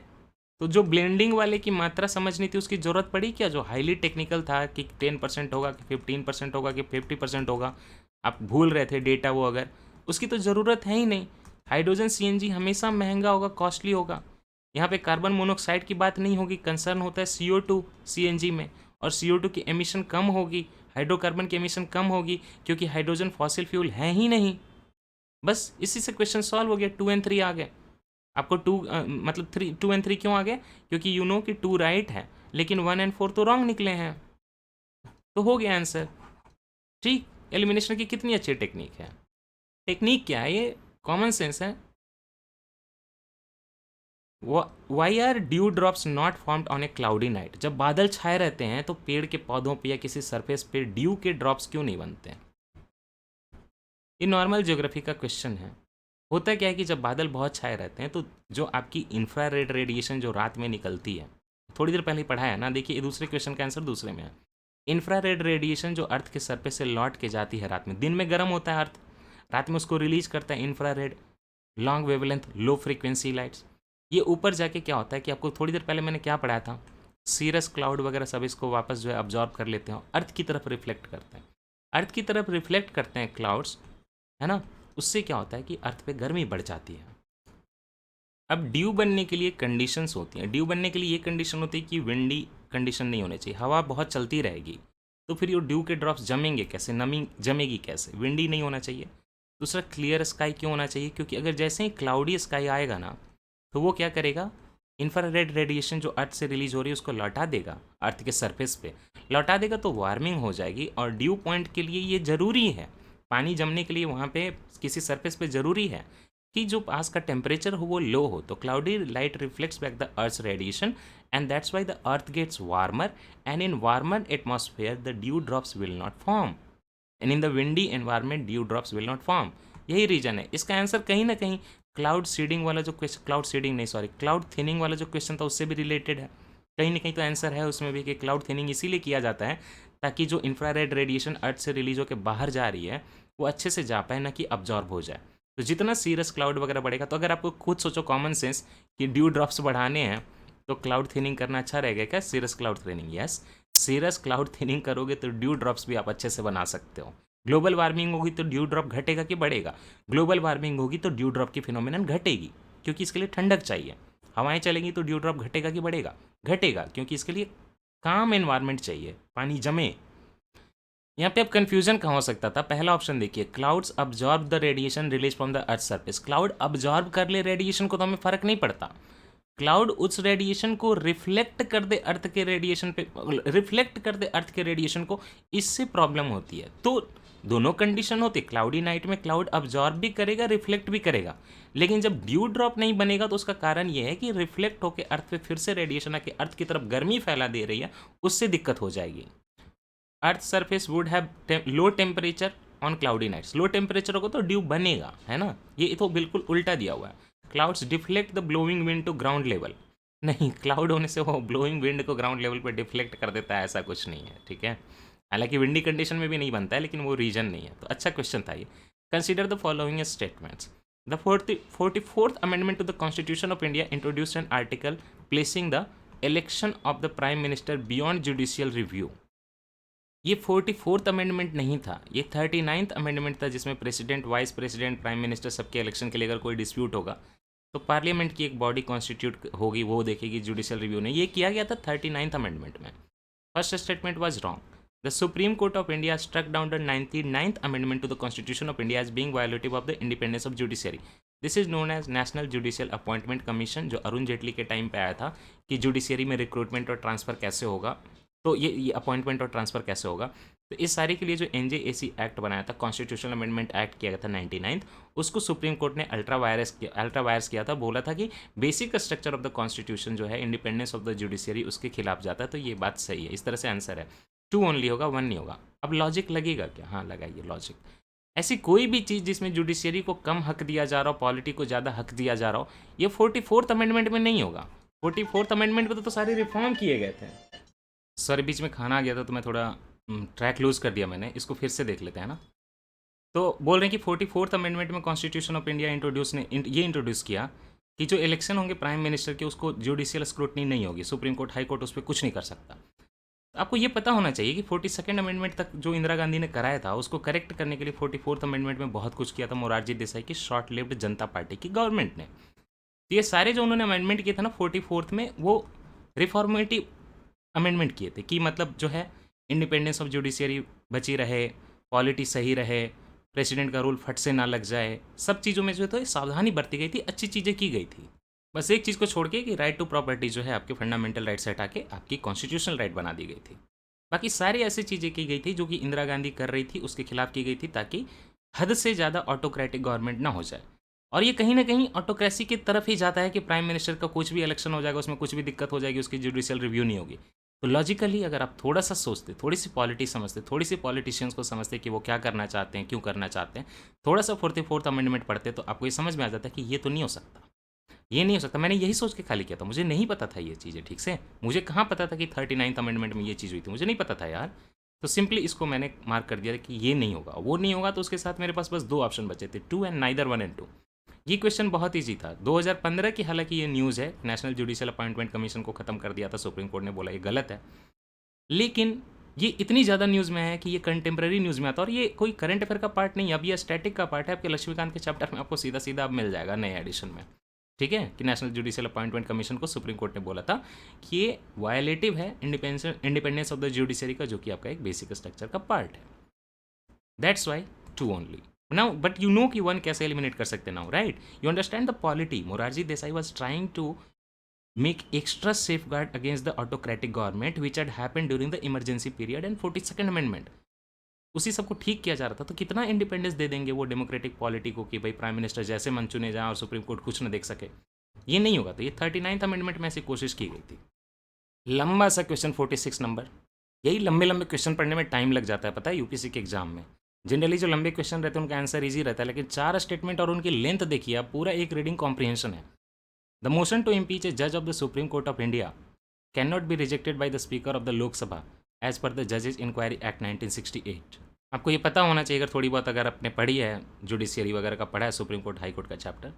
तो जो ब्लेंडिंग वाले की मात्रा समझनी थी उसकी ज़रूरत पड़ी क्या? जो हाईली टेक्निकल था कि 10% होगा कि 15% होगा कि 50% होगा, आप भूल रहे थे डेटा वो, अगर उसकी तो ज़रूरत है ही नहीं। हाइड्रोजन सीएनजी हमेशा महंगा होगा, कॉस्टली होगा। यहाँ पे कार्बन मोनोऑक्साइड की बात नहीं होगी, कंसर्न होता है CO2 सीएनजी में, और CO2 की एमिशन कम होगी, हाइड्रोकार्बन की एमिशन कम होगी, क्योंकि हाइड्रोजन फॉसिल फ्यूल है ही नहीं। बस इसी से क्वेश्चन सॉल्व हो गया, 2 एंड 3 आ गए। आपको 2 मतलब 3, 2 एंड 3 क्यों आ गए? क्योंकि यू नो कि 2 राइट है, लेकिन 1 एंड 4 तो रॉन्ग निकले हैं, तो हो गया आंसर। ठीक, एलिमिनेशन की कितनी अच्छी टेक्निक है। टेक्निक क्या है? ये कॉमन सेंस है। Why are dew drops not formed on a cloudy night? जब बादल छाए रहते हैं तो पेड़ के पौधों पे या किसी सरफेस पे ड्यू के ड्रॉप्स क्यों नहीं बनते हैं? ये नॉर्मल ज्योग्राफी का क्वेश्चन है। होता क्या है कि जब बादल बहुत छाए रहते हैं तो जो आपकी इंफ्रारेड रेडिएशन जो रात में निकलती है, थोड़ी देर पहले ही पढ़ा है ना, देखिए दूसरे क्वेश्चन का आंसर दूसरे में है। इंफ्रारेड रेडिएशन जो अर्थ के सरफेस से लौट के जाती है रात में, दिन में गर्म होता है अर्थ, रात में उसको रिलीज करता है infrared long wavelength low frequency lights. ये ऊपर जाके क्या होता है कि आपको थोड़ी देर पहले मैंने क्या पढ़ाया था, सीरस क्लाउड वगैरह सब इसको वापस जो है अब्जॉर्ब कर लेते हैं, अर्थ की तरफ रिफ्लेक्ट करते हैं। अर्थ की तरफ रिफ्लेक्ट करते हैं क्लाउड्स, है ना। उससे क्या होता है कि अर्थ पे गर्मी बढ़ जाती है। अब ड्यू बनने के लिए कंडीशंस होती हैं। ड्यू बनने के लिए ये कंडीशन होती है कि विंडी कंडीशन नहीं होनी चाहिए, हवा बहुत चलती रहेगी, तो फिर ये ड्यू के ड्रॉप्स जमेंगे कैसे, नमी जमेगी कैसे? विंडी नहीं होना चाहिए। दूसरा, क्लियर स्काई क्यों होना चाहिए? क्योंकि अगर जैसे ही क्लाउडी स्काई आएगा ना, तो वो क्या करेगा, इंफ्रारेड रेडिएशन जो अर्थ से रिलीज हो रही है उसको लौटा देगा, अर्थ के सरफेस पे लौटा देगा, तो वार्मिंग हो जाएगी। और ड्यू पॉइंट के लिए ये ज़रूरी है, पानी जमने के लिए वहाँ पे किसी सरफेस पे ज़रूरी है कि जो पास का टेम्परेचर हो वो लो हो। तो cloudy light reflects back the earth's radiation and that's why the earth gets warmer, and in warmer atmosphere the dew drops will not form, and in the windy environment dew drops will not form. यही reason है। इसका answer कहीं ना कहीं cloud seeding वाला जो question, cloud seeding नहीं sorry cloud thinning वाला जो क्वेश्चन था उससे भी रिलेटेड है। कहीं ना कहीं तो आंसर है उसमें भी कि क्लाउड थिनिंग इसीलिए किया जाता है ताकि जो इंफ्रारेड रेडिएशन अर्थ से रिलीज होकर बाहर जा रही है वो अच्छे से जा पाए, ना कि अब्जॉर्ब हो जाए। तो जितना सीरियस क्लाउड वगैरह बढ़ेगा, तो अगर आपको खुद सोचो कॉमन सेंस कि ड्यू ड्रॉप्स बढ़ाने हैं तो क्लाउड थिनिंग करना अच्छा रहेगा क्या? Serious cloud thinning, yes, serious cloud thinning करोगे तो ड्यू ड्रॉप्स भी आप अच्छे से बना सकते हो। ग्लोबल वार्मिंग होगी तो ड्यू ड्रॉप घटेगा कि बढ़ेगा? ग्लोबल वार्मिंग होगी तो ड्यू ड्रॉप की फिनोमिनन घटेगी, क्योंकि इसके लिए ठंडक चाहिए। हवाएं चलेंगी तो ड्यू ड्रॉप घटेगा कि बढ़ेगा? घटेगा, क्योंकि इसके लिए काम एनवायरनमेंट चाहिए, पानी जमे। यहाँ पे अब कंफ्यूजन कहाँ हो सकता था? पहला ऑप्शन देखिए, clouds absorb the radiation release from the earth surface. Cloud absorb कर ले रेडिएशन को तो हमें फर्क नहीं पड़ता, क्लाउड उस रेडिएशन को रिफ्लेक्ट कर दे अर्थ के रेडिएशन पे, रिफ्लेक्ट कर दे अर्थ के रेडिएशन को, इससे प्रॉब्लम होती है। तो दोनों कंडीशन होती है, क्लाउडी नाइट में क्लाउड अब्जॉर्ब भी करेगा रिफ्लेक्ट भी करेगा, लेकिन जब ड्यू ड्रॉप नहीं बनेगा तो उसका कारण यह है कि रिफ्लेक्ट होकर अर्थ पे फिर से रेडिएशन आके अर्थ की तरफ गर्मी फैला दे रही है, उससे दिक्कत हो जाएगी। Earth surface would have low temperature on cloudy nights. Low temperature होगा तो ड्यू बनेगा, है ना। ये तो बिल्कुल उल्टा दिया हुआ है। Clouds deflect the blowing wind to ground level. नहीं, क्लाउड होने से वो ब्लोइंग विंड को ग्राउंड लेवल पे डिफ्लेक्ट कर देता है, ऐसा कुछ नहीं है, ठीक है। हालांकि विंडी कंडीशन में भी नहीं बनता है, लेकिन वो रीजन नहीं है। तो अच्छा क्वेश्चन था ये। Consider the following statements. The 44th amendment to the constitution of India introduced an article placing the election of the prime minister beyond judicial review. ये 44th अमेंडमेंट नहीं था, ये 39th अमेंडमेंट था, जिसमें president, vice president, prime minister सबके election के लिए अगर कोई डिस्प्यूट होगा तो पार्लियामेंट की एक बॉडी कॉन्स्टिट्यूट होगी, वो देखेगी जुडिशियल रिव्यू ने। ये किया गया था 39th अमेंडमेंट में। First statement was wrong. The supreme court of India struck down the 99th amendment to the constitution of India as being violative of the independence of judiciary. This is known as National Judicial Appointment Commission, जो अरुण जेटली के time पे आया था कि judiciary में recruitment और transfer कैसे होगा, तो ये अपॉइंटमेंट और ट्रांसफ़र कैसे होगा। तो इस सारे के लिए जो NJAC एक्ट बनाया था, कॉन्स्टिट्यूशनल अमेंडमेंट एक्ट किया गया था 99th, उसको सुप्रीम कोर्ट ने अल्ट्रा वायरस किया था। बोला था कि basic structure of the constitution जो है, इंडिपेंडेंस ऑफ द जुडिशियरी, उसके खिलाफ जाता है। तो ये बात सही है। इस तरह से आंसर है 2 ओनली होगा, 1 नहीं होगा। अब लॉजिक लगेगा क्या? हाँ लगाइए लॉजिक। ऐसी कोई भी चीज़ जिसमें जुडिशियरी को कम हक दिया जा रहा हो, पॉलिटी को ज़्यादा हक दिया जा रहा हो, ये 44th अमेंडमेंट में नहीं होगा। 44th अमेंडमेंट में तो सारे रिफॉर्म किए गए थे। सॉरी, बीच में खाना आ गया था तो मैं थोड़ा ट्रैक लूज़ कर दिया मैंने। इसको फिर से देख लेते हैं ना। तो बोल रहे हैं कि 44th अमेंडमेंट में कॉन्स्टिट्यूशन ऑफ इंडिया इंट्रोड्यूस किया कि जो इलेक्शन होंगे प्राइम मिनिस्टर के, उसको जुडिशियल स्क्रूटनी नहीं होगी, सुप्रीम कोर्ट, हाई कोर्ट उस पर कुछ नहीं कर सकता। आपको ये पता होना चाहिए कि 42nd अमेंडमेंट तक जो इंदिरा गांधी ने कराया था, उसको करेक्ट करने के लिए 44th अमेंडमेंट में बहुत कुछ किया था मोरारजी देसाई की शॉर्ट लिव्ड जनता पार्टी की गवर्नमेंट ने। तो ये सारे जो उन्होंने अमेंडमेंट किए थे ना 44th में, वो रिफॉर्मेटिव अमेंडमेंट किए थे कि मतलब जो है इंडिपेंडेंस ऑफ जुडिशियरी बची रहे, पॉलिटी सही रहे, प्रेसिडेंट का रूल फट से ना लग जाए, सब चीज़ों में जो है तो सावधानी बरती गई थी, अच्छी चीज़ें की गई थी। बस एक चीज़ को छोड़ के कि राइट टू प्रॉपर्टी जो है आपके फंडामेंटल राइट से हटा के आपकी कॉन्स्टिट्यूशनल राइट बना दी गई थी। बाकी सारी ऐसी चीज़ें की गई थी जो कि इंदिरा गांधी कर रही थी, उसके खिलाफ की गई थी, ताकि हद से ज़्यादा ऑटोक्रेटिक गवर्नमेंट ना हो जाए। और ये कहीं ना कहीं ऑटोक्रेसी की तरफ ही जाता है कि प्राइम मिनिस्टर का कुछ भी इलेक्शन हो जाएगा, उसमें कुछ भी दिक्कत हो जाएगी, उसकी जुडिशियल रिव्यू नहीं होगी। तो लॉजिकली अगर आप थोड़ा सा सोचते, थोड़ी सी पॉलिटी समझते, थोड़ी सी पॉलिटिशियंस को समझते कि वो क्या करना चाहते हैं, क्यों करना चाहते हैं, थोड़ा सा 44th अमेंडमेंट पढ़ते, तो आपको ये समझ में आ जाता है कि ये तो नहीं हो सकता, ये नहीं हो सकता। मैंने यही सोच के खाली किया था, मुझे नहीं पता था ये चीज़ें ठीक से। मुझे कहाँ पता था कि 39th अमेंडमेंट में ये चीज़ हुई थी, मुझे नहीं पता था यार। तो सिंपली इसको मैंने मार्क कर दिया कि ये नहीं होगा, वो नहीं होगा। तो उसके साथ मेरे पास बस 2 ऑप्शन बचे थे, 2 एंड नाइदर 1 एंड 2। ये क्वेश्चन बहुत ईजी था। 2015 की हालांकि ये न्यूज़ है, नेशनल जुडिशियल अपॉइंटमेंट कमीशन को ख़त्म कर दिया था सुप्रीम कोर्ट ने, बोला ये गलत है। लेकिन ये इतनी ज़्यादा न्यूज़ में है कि ये कंटेम्प्रेरी न्यूज़ में आता है, और ये कोई करंट अफेयर का पार्ट नहीं है। अब ये स्टैटिक का पार्ट है, आपके लक्ष्मीकांत के चैप्टर में आपको सीधा सीधा अब मिल जाएगा नए एडिशन में। ठीक है, कि नेशनल जुडिशियल अपॉइंटमेंट कमीशन को सुप्रीम कोर्ट ने बोला था कि ये वायलेटिव है इंडिपेंडेंस ऑफ द जुडिशरी का, जो कि आपका एक बेसिक स्ट्रक्चर का पार्ट है। That's why 2 only. Now but you know कि 1 कैसे एलिमिनेट कर सकते now, right? You understand the polity. Morarji Desai was trying to make extra safeguard against the autocratic government which had happened during the emergency period and 42nd amendment। उसी सबको ठीक किया जा रहा था। तो कितना इंडिपेंडेंस दे देंगे वो डेमोक्रेटिक पॉलिटी को कि भाई प्राइम मिनिस्टर जैसे मन चुने जाए और सुप्रीम कोर्ट कुछ न देख सके, ये नहीं होगा। तो ये 39th अमेंडमेंट में ऐसी कोशिश की गई थी। लंबा सा क्वेश्चन 46 नंबर। यही लंबे लंबे क्वेश्चन पढ़ने में टाइम लग जाता है, पता है, यूपीएससी के एग्जाम में। जनरली जो लंबे क्वेश्चन रहते हैं उनका आंसर ईजी रहता है, लेकिन 4 स्टेटमेंट और उनकी लेंथ देखिए आप, पूरा एक रीडिंग कॉम्प्रिहेंशन है। The motion to impeach a judge of the Supreme Court of India cannot be rejected by the Speaker of the Lok Sabha as per the Judges Inquiry Act 1968। आपको ये पता होना चाहिए, अगर थोड़ी बहुत अगर आपने पढ़ी है, जुडिशियरी वगैरह का पढ़ा है, सुप्रीम कोर्ट हाई कोर्ट का चैप्टर,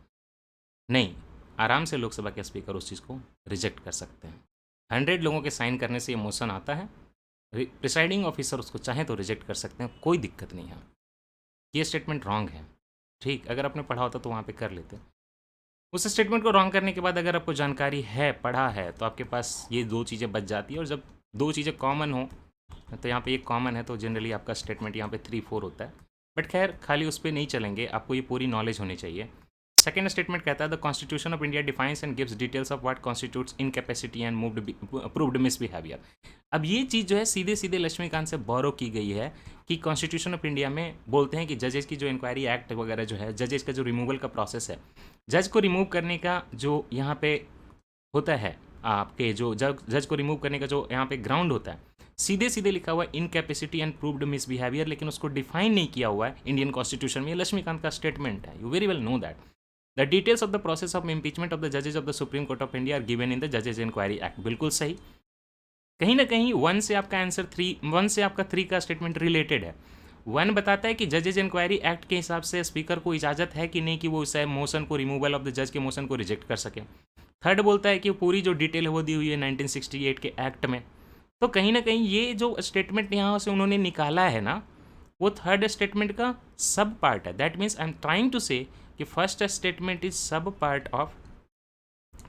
नहीं आराम से लोकसभा के स्पीकर उस चीज़ को रिजेक्ट कर सकते हैं। 100 लोगों के साइन करने से ये मोशन आता है, प्रिसाइडिंग ऑफिसर उसको चाहें तो रिजेक्ट कर सकते हैं, कोई दिक्कत नहीं है। ये स्टेटमेंट रॉन्ग है, ठीक, अगर आपने पढ़ा होता तो वहाँ पे कर लेते। उस स्टेटमेंट को रॉन्ग करने के बाद अगर आपको जानकारी है, पढ़ा है, तो आपके पास ये 2 चीज़ें बच जाती है। और जब 2 चीज़ें कॉमन हो, तो यहाँ पे एक कॉमन है, तो जनरली आपका स्टेटमेंट यहाँ पे 3-4 होता है। बट खैर खाली उस पर नहीं चलेंगे, आपको ये पूरी नॉलेज होनी चाहिए। सेकेंड स्टेटमेंट कहता है the constitution of India defines and gives details of what constitutes incapacity and proved misbehaviour. अब ये चीज़ जो है सीधे सीधे लक्ष्मीकांत से बोरो की गई है कि कॉन्स्टिट्यूशन ऑफ इंडिया में बोलते हैं कि जजेस की जो इंक्वायरी एक्ट वगैरह जो है, जजेस का जो रिमूवल का प्रोसेस है, जज को रिमूव करने का जो यहाँ पे होता है, आपके जो जज को रिमूव करने का जो यहाँ पे ग्राउंड होता है, सीधे सीधे लिखा हुआ है इनकैपेसिटी एंड प्रूव्ड मिसबिहेवियर, लेकिन उसको डिफाइन नहीं किया हुआ है इंडियन कॉन्स्टिट्यूशन में। लक्ष्मीकांत का स्टेटमेंट है, you very well know that. The details of the process of impeachment of the जजेज of the supreme court of India are given in the जजेज inquiry act. बिल्कुल सही। कहीं ना कहीं 1 से आपका आंसर 1 से आपका 3 का स्टेटमेंट रिलेटेड है। 1 बताता है कि जजेज इंक्वायरी एक्ट के हिसाब से स्पीकर को इजाज़त है कि नहीं कि वो उस मोशन को, रिमूवल ऑफ द जज के मोशन को रिजेक्ट कर सके। 3rd बोलता है कि पूरी जो डिटेल है वो दी हुई है 1968 के एक्ट में। तो कहीं ना कहीं ये जो स्टेटमेंट यहाँ से उन्होंने निकाला है ना, वो 3rd स्टेटमेंट का सब पार्ट है। That means I am trying to say कि first statement is sub part of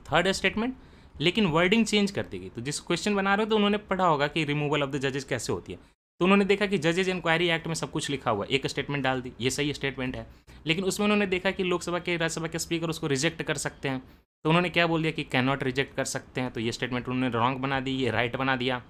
third statement, लेकिन वर्डिंग चेंज कर दी गई। तो जिस क्वेश्चन बना रहे हो तो उन्होंने पढ़ा होगा कि रिमूवल ऑफ द जजेस कैसे होती है, तो उन्होंने देखा कि जजेज इंक्वायरी एक्ट में सब कुछ लिखा हुआ है, एक स्टेटमेंट डाल दी, ये सही स्टेटमेंट है। लेकिन उसमें उन्होंने देखा कि लोकसभा के राज्यसभा के स्पीकर उसको रिजेक्ट कर सकते हैं, तो उन्होंने क्या बोल दिया कि कैन नॉट रिजेक्ट कर सकते हैं, तो ये स्टेटमेंट उन्होंने रॉन्ग बना दी, ये राइट बना दिया।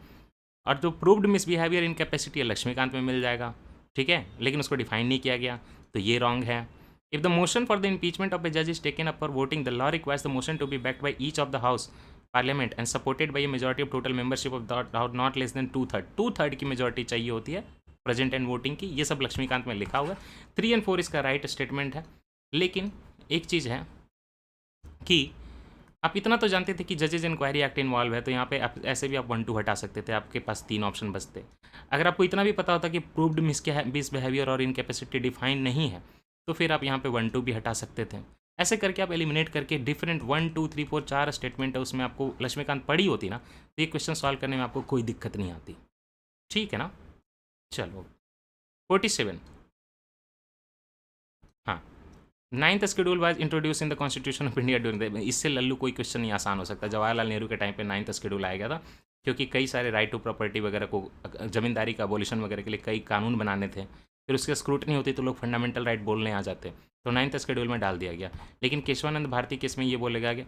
और जो प्रूव्ड मिसबिहेवियर इन कैपेसिटी है लक्ष्मीकांत में मिल जाएगा, ठीक है, लेकिन उसको डिफाइन नहीं किया गया, तो ये रॉन्ग है। If the motion for the impeachment of a जज is taken up for voting, the law requires the motion to be backed by each of the house parliament and supported by a majority of total membership of not less than 2/3 की majority चाहिए होती है present and voting की। ये सब लक्ष्मीकांत में लिखा हुआ है। 3 और 4 इसका राइट स्टेटमेंट है। लेकिन एक चीज़ है कि आप इतना तो जानते थे कि जजेज इंक्वायरी एक्ट इन्वॉल्व है, तो यहाँ पे आप ऐसे भी आप 1-2 हटा सकते थे, आपके पास 3 ऑप्शन बचते। अगर आपको इतना भी पता होता कि प्रूव्ड मिसबिहेवियर और इनकैपेसिटी डिफाइन नहीं है, तो फिर आप यहाँ पे 1-2 भी हटा सकते थे। ऐसे करके आप एलिमिनेट करके डिफरेंट 1, 2, 3, 4 4 स्टेटमेंट है, उसमें आपको लक्ष्मीकांत पढ़ी होती ना, तो ये क्वेश्चन सॉल्व करने में आपको कोई दिक्कत नहीं आती। ठीक है ना, चलो 47। हाँ, 9th schedule was introduce in the constitution of India during the, इससे लल्लू कोई क्वेश्चन नहीं आसान हो सकता। जवाहरलाल नेहरू के टाइम पे 9th शेड्यूल आया गया था, क्योंकि कई सारे राइट टू प्रॉपर्टी वगैरह को, जमींदारी का अबोलिशन वगैरह के लिए कई कानून बनाने थे, फिर उसके स्क्रूटनी होती तो लोग फंडामेंटल राइट बोलने आ जाते, तो 9th शेड्यूल में डाल दिया गया। लेकिन केशवानंद भारती केस में ये बोलेगा गया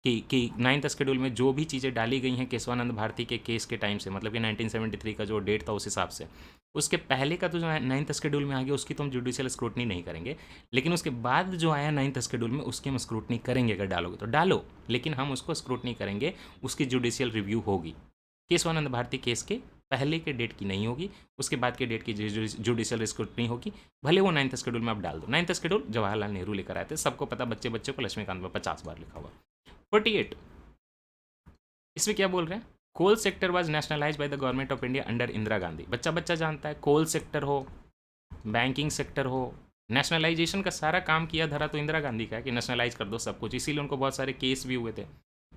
कि 9th शेड्यूल में जो भी चीज़ें डाली गई हैं केशवानंद भारती के केस के टाइम से, मतलब कि 1973 का जो डेट था उस हिसाब से, उसके पहले का तो जो 9th शेड्यूल में आ गया उसकी तो हम जुडिशियल स्क्रूटनी नहीं करेंगे, लेकिन उसके बाद जो आया 9th शेड्यूल में उसकी हम स्क्रूटनी करेंगे। अगर डालोगे तो डालो, लेकिन हम उसको स्क्रूटनी करेंगे, उसकी जुडिशियल रिव्यू होगी। केशवानंद भारती केस के पहले के डेट की नहीं होगी, उसके बाद के डेट की जुडिशियल स्क्रूटनी होगी, भले वो 9th शेड्यूल में आप डाल दो। 9th शेड्यूल जवाहरलाल नेहरू लेकर आए थे, सबको पता, बच्चे बच्चे को लक्ष्मीकांत में 50 बार लिखा हुआ। 48, इसमें क्या बोल रहे हैं, coal sector was nationalise by the government of India under Indira Gandhi. बच्चा बच्चा जानता है, कोल सेक्टर हो, बैंकिंग सेक्टर हो, नेशनलाइजेशन का सारा काम किया धरा तो इंदिरा गांधी का है कि नेशनलाइज कर दो सब कुछ, इसीलिए उनको बहुत सारे केस भी हुए थे,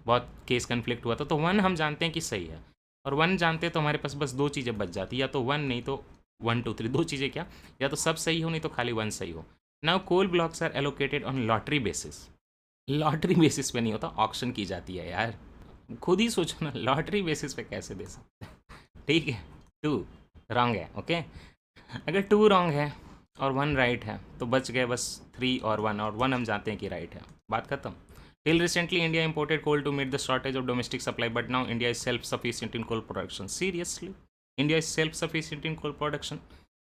बहुत केस कन्फ्लिक्ट हुआ था। तो 1 हम जानते हैं कि सही है, और 1 जानते हैं तो हमारे पास बस 2 चीज़ें बच जाती, या तो 1 नहीं तो 1, 2, 3, 2 चीज़ें क्या, या तो सब सही हो नहीं तो खाली 1 सही हो। Now coal blocks are allocated on lottery basis. Lottery basis पे नहीं होता, ऑक्शन की जाती है यार, खुद ही सोचो ना, लॉटरी बेसिस पे कैसे दे सकते हैं। ठीक है, 2 रॉन्ग है, ओके। अगर 2 रॉन्ग है और 1 राइट है तो बच गए बस 3 और 1, और 1 हम जानते हैं कि राइट है, बात खत्म। Till recently India imported coal to meet the shortage of domestic supply, but now India is self sufficient in coal production. Seriously, India is self sufficient in coal production.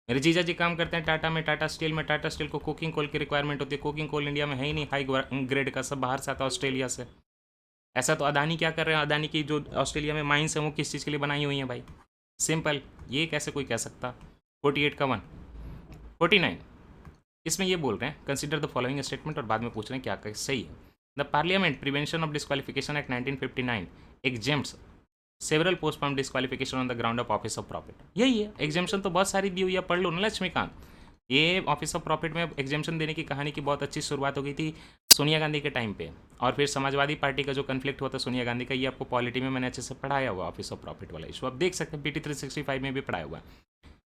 मेरे जीजा जी काम करते हैं टाटा में, टाटा स्टील में। टाटा स्टील को cooking coal की requirement होती है, कुकिंग कोल इंडिया में है ही नहीं हाई ग्रेड का, सब बाहर से आता है ऑस्ट्रेलिया से। ऐसा तो अदानी क्या कर रहे हैं, अदानी की जो ऑस्ट्रेलिया में माइंस हैं वो किस चीज़ के लिए बनाई हुई हैं भाई, सिंपल, ये कैसे कोई कह सकता। 48 का 1। 49, इसमें ये बोल रहे हैं कंसिडर द फॉलोइंग स्टेटमेंट, और बाद में पूछ रहे हैं क्या क्या सही है। The Parliament Prevention of Disqualification Act 1959 exempts several post from disqualification on the ground of office of profit. यही है, एग्जेम्पशन तो बहुत सारी दी हुई है, पढ़ लो ना लक्ष्मीकांत। ये ऑफिस ऑफ प्रॉफिट में एग्जेम्पशन देने की कहानी की बहुत अच्छी शुरुआत हो गई थी सोनिया गांधी के टाइम पे, और फिर समाजवादी पार्टी का जो कन्फ्लिक्ट हुआ था सोनिया गांधी का, ये आपको पॉलिटी में मैंने अच्छे से पढ़ाया हुआ ऑफिस ऑफ प्रॉफिट वाला इशू, आप देख सकते हैं PT 365 में भी पढ़ाया हुआ है।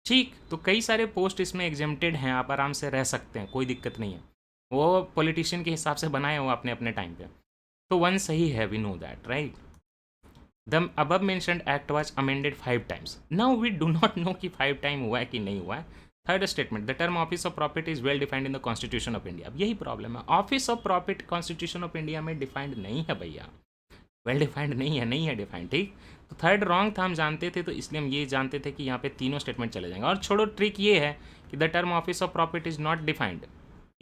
ठीक, तो कई सारे पोस्ट इसमें एग्जेम्प्टेड हैं, आप आराम से रह सकते हैं, कोई दिक्कत नहीं है, वो पॉलिटिशियन के हिसाब से बनाए हुआ अपने अपने टाइम पे। तो 1 सही है, we know that, right. The above mentioned act was amended 5 times. Now we do not know कि 5 टाइम हुआ है कि नहीं हुआ है। Third statement, the term office of profit is well defined in the constitution of India. अब यही problem है, office of profit constitution of India में डिफाइंड नहीं है भैया, वेल डिफाइंड नहीं है डिफाइंड, ठीक। तो थर्ड रॉन्ग था, हम जानते थे, तो इसलिए हम ये जानते थे कि यहाँ पे तीनों स्टेटमेंट चले जाएंगे। और छोड़ो, ट्रिक ये है कि the term office of profit is not defined,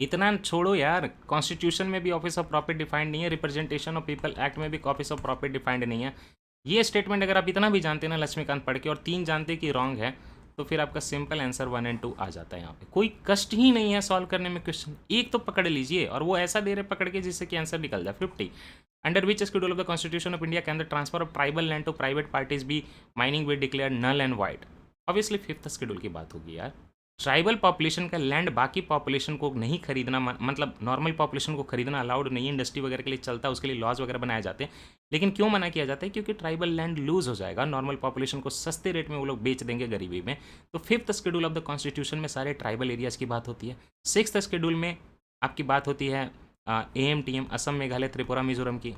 इतना छोड़ो यार, कॉन्स्टिट्यूशन में भी ऑफिस ऑफ प्रॉफिट डिफाइंड नहीं है, रिप्रेजेंटेशन ऑफ पीपल एक्ट में भी ऑफिस ऑफ प्रॉफिट डिफाइंड नहीं है। ये स्टेटमेंट अगर आप इतना भी जानते ना लक्ष्मीकांत पढ़ के, और 3 जानते कि रॉन्ग है, तो फिर आपका सिंपल आंसर 1 और 2 आ जाता है। यहाँ पे कोई कष्ट ही नहीं है सॉल्व करने में क्वेश्चन, एक तो पकड़ लीजिए, और वो ऐसा दे रहे पकड़ के जिससे कि आंसर निकल जाए। 50, under which schedule of the constitution of India can the transfer of tribal land to private parties be mining with declare null and void. Obviously 5th schedule की बात होगी यार। ट्राइबल पॉपुलेशन का लैंड बाकी population को नहीं खरीदना, मतलब नॉर्मल पॉपुलेशन को खरीदना अलाउड नहीं है, इंडस्ट्री वगैरह के लिए चलता है, उसके लिए लॉज वगैरह बनाए जाते हैं। लेकिन क्यों मना किया जाता है, क्योंकि ट्राइबल लैंड लूज हो जाएगा, नॉर्मल पॉपुलेशन को सस्ते रेट में वो लोग बेच देंगे गरीबी में। तो 5th schedule of the constitution में सारे ट्राइबल एरियाज की बात होती है। 6th शेड्यूल में आपकी बात होती है AMTM, असम मेघालय त्रिपुरा मिजोरम की।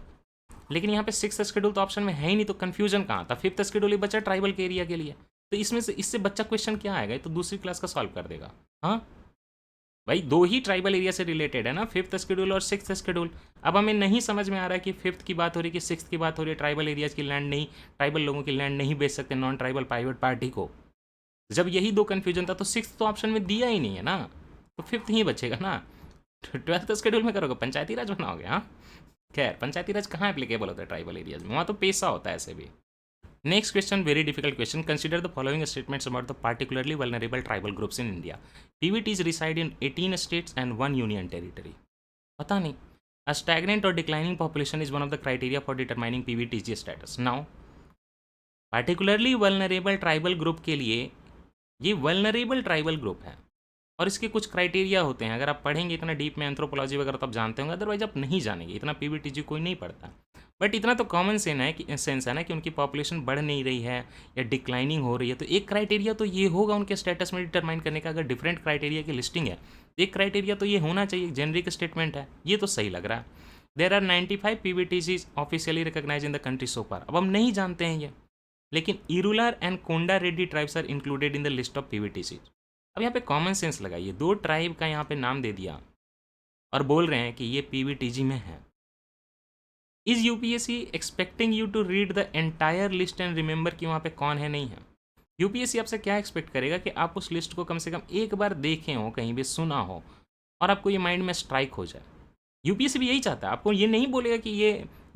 लेकिन यहाँ पे सिक्स शेड्यूल तो ऑप्शन में है ही नहीं, तो कन्फ्यूजन कहाँ था? फिफ्थ शेड्यूल ही बचा ट्राइबल के एरिया के लिए। तो इसमें से इससे बच्चा क्वेश्चन क्या आएगा? ये तो दूसरी क्लास का सॉल्व कर देगा। हाँ भाई, दो ही ट्राइबल एरिया से रिलेटेड है ना, फिफ्थ शेड्यूल और सिक्स शेड्यूल। अब हमें नहीं समझ में आ रहा है कि फिफ्थ की बात हो रही है कि सिक्स की बात हो रही है। ट्राइबल एरियाज की लैंड नहीं, ट्राइबल लोगों की लैंड नहीं बेच सकते नॉन ट्राइबल प्राइवेट पार्टी को। जब यही दो कन्फ्यूजन था तो सिक्स तो ऑप्शन में दिया ही नहीं है ना, तो फिफ्थ ही बचेगा ना। ट्वेल्थ शेड्यूल में करोगे पंचायती राज बनाओगे? हाँ खैर, पंचायती राज कहाँ एप्लीकेबल होता है ट्राइबल एरियाज में? वहाँ तो पैसा होता है ऐसे भी। Next question, very difficult question. Consider the following statements about the particularly vulnerable tribal groups in India. PVTs reside in 18 states and 1 union territory. पता नहीं। A stagnant or declining population is one of the criteria for determining PVTG status. Now, particularly vulnerable tribal group के लिए ये vulnerable tribal group है और इसके कुछ criteria होते हैं। अगर आप पढ़ेंगे इतना डीप में एंथ्रोपोलॉजी वगैरह तो आप जानते होंगे, अदरवाइज आप नहीं जानेंगे। इतना पीवीटीजी कोई नहीं पढ़ता, बट इतना तो कॉमन सेंस है ना कि उनकी पॉपुलेशन बढ़ नहीं रही है या डिक्लाइनिंग हो रही है, तो एक क्राइटेरिया तो ये होगा उनके स्टेटस में डिटरमाइन करने का। अगर डिफरेंट क्राइटेरिया की लिस्टिंग है, एक क्राइटेरिया तो ये होना चाहिए। जेनरिक स्टेटमेंट है, ये तो सही लग रहा है। There are 95 PVTGs officially recognise in the country so far. अब हम नहीं जानते हैं ये, लेकिन Irular and Konda Reddi tribes are included in the list of PVTGs. अब यहाँ पे कॉमन सेंस लगाइए, दो ट्राइब का यहाँ पे नाम दे दिया और बोल रहे हैं कि ये पीवीटीजी में है। Is UPSC expecting you to read the entire list and remember कि वहाँ पे कौन है नहीं है? यूपीएससी आपसे क्या एक्सपेक्ट करेगा कि आप उस लिस्ट को कम से कम एक बार देखे हो, कहीं भी सुना हो और आपको ये माइंड में स्ट्राइक हो जाए। यूपीएससी भी यही चाहता है, आपको ये नहीं बोलेगा कि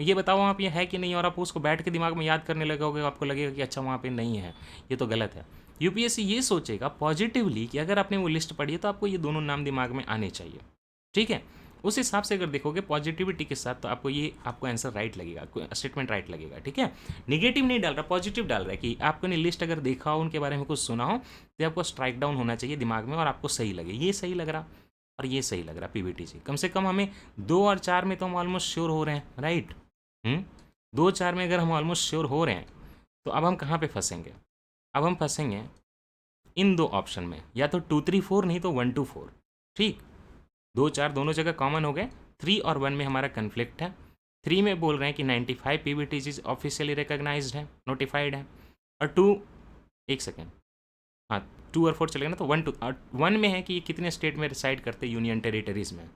ये बताओ वहाँ पे है कि नहीं, और आप उसको बैठ के दिमाग में याद करने लगोगे, आपको लगेगा कि अच्छा वहाँ पे नहीं है, ये तो गलत है। यूपीएससी ये सोचेगा पॉजिटिवली कि अगर आपने वो लिस्ट पढ़ी है तो आपको ये दोनों नाम दिमाग में आने चाहिए। ठीक है, उस हिसाब से अगर देखोगे पॉजिटिविटी के साथ तो आपको आंसर राइट लगेगा, स्टेटमेंट राइट लगेगा। ठीक है, निगेटिव नहीं डाल रहा, पॉजिटिव डाल रहा है कि आपको ने लिस्ट अगर देखा हो, उनके बारे में कुछ सुना हो, तो आपको स्ट्राइक डाउन होना चाहिए दिमाग में और आपको सही लगे। ये सही लग रहा और ये सही लग रहा पीवीटीजी। कम से कम हमें 2 और 4 में तो हम ऑलमोस्ट श्योर हो रहे हैं, राइट। 2-4 में अगर हम ऑलमोस्ट श्योर हो रहे हैं तो अब हम कहाँ पे फंसेंगे? अब हम फंसेंगे इन दो ऑप्शन में, या तो 2, 3, 4, नहीं तो 1, 2, 4। ठीक, 2, 4 दोनों जगह कॉमन हो गए। 3 और 1 में हमारा कन्फ्लिक्ट है। 3 में बोल रहे हैं कि 95 पीवीटीजीज ऑफिशियली रिकॉग्नाइज्ड है, नोटिफाइड है, और 2, एक सेकेंड, हाँ 2 और 4 चलेगा ना, तो 1 में है कि ये कितने स्टेट में रिसाइड करते हैं यूनियन टेरिटरीज़ में।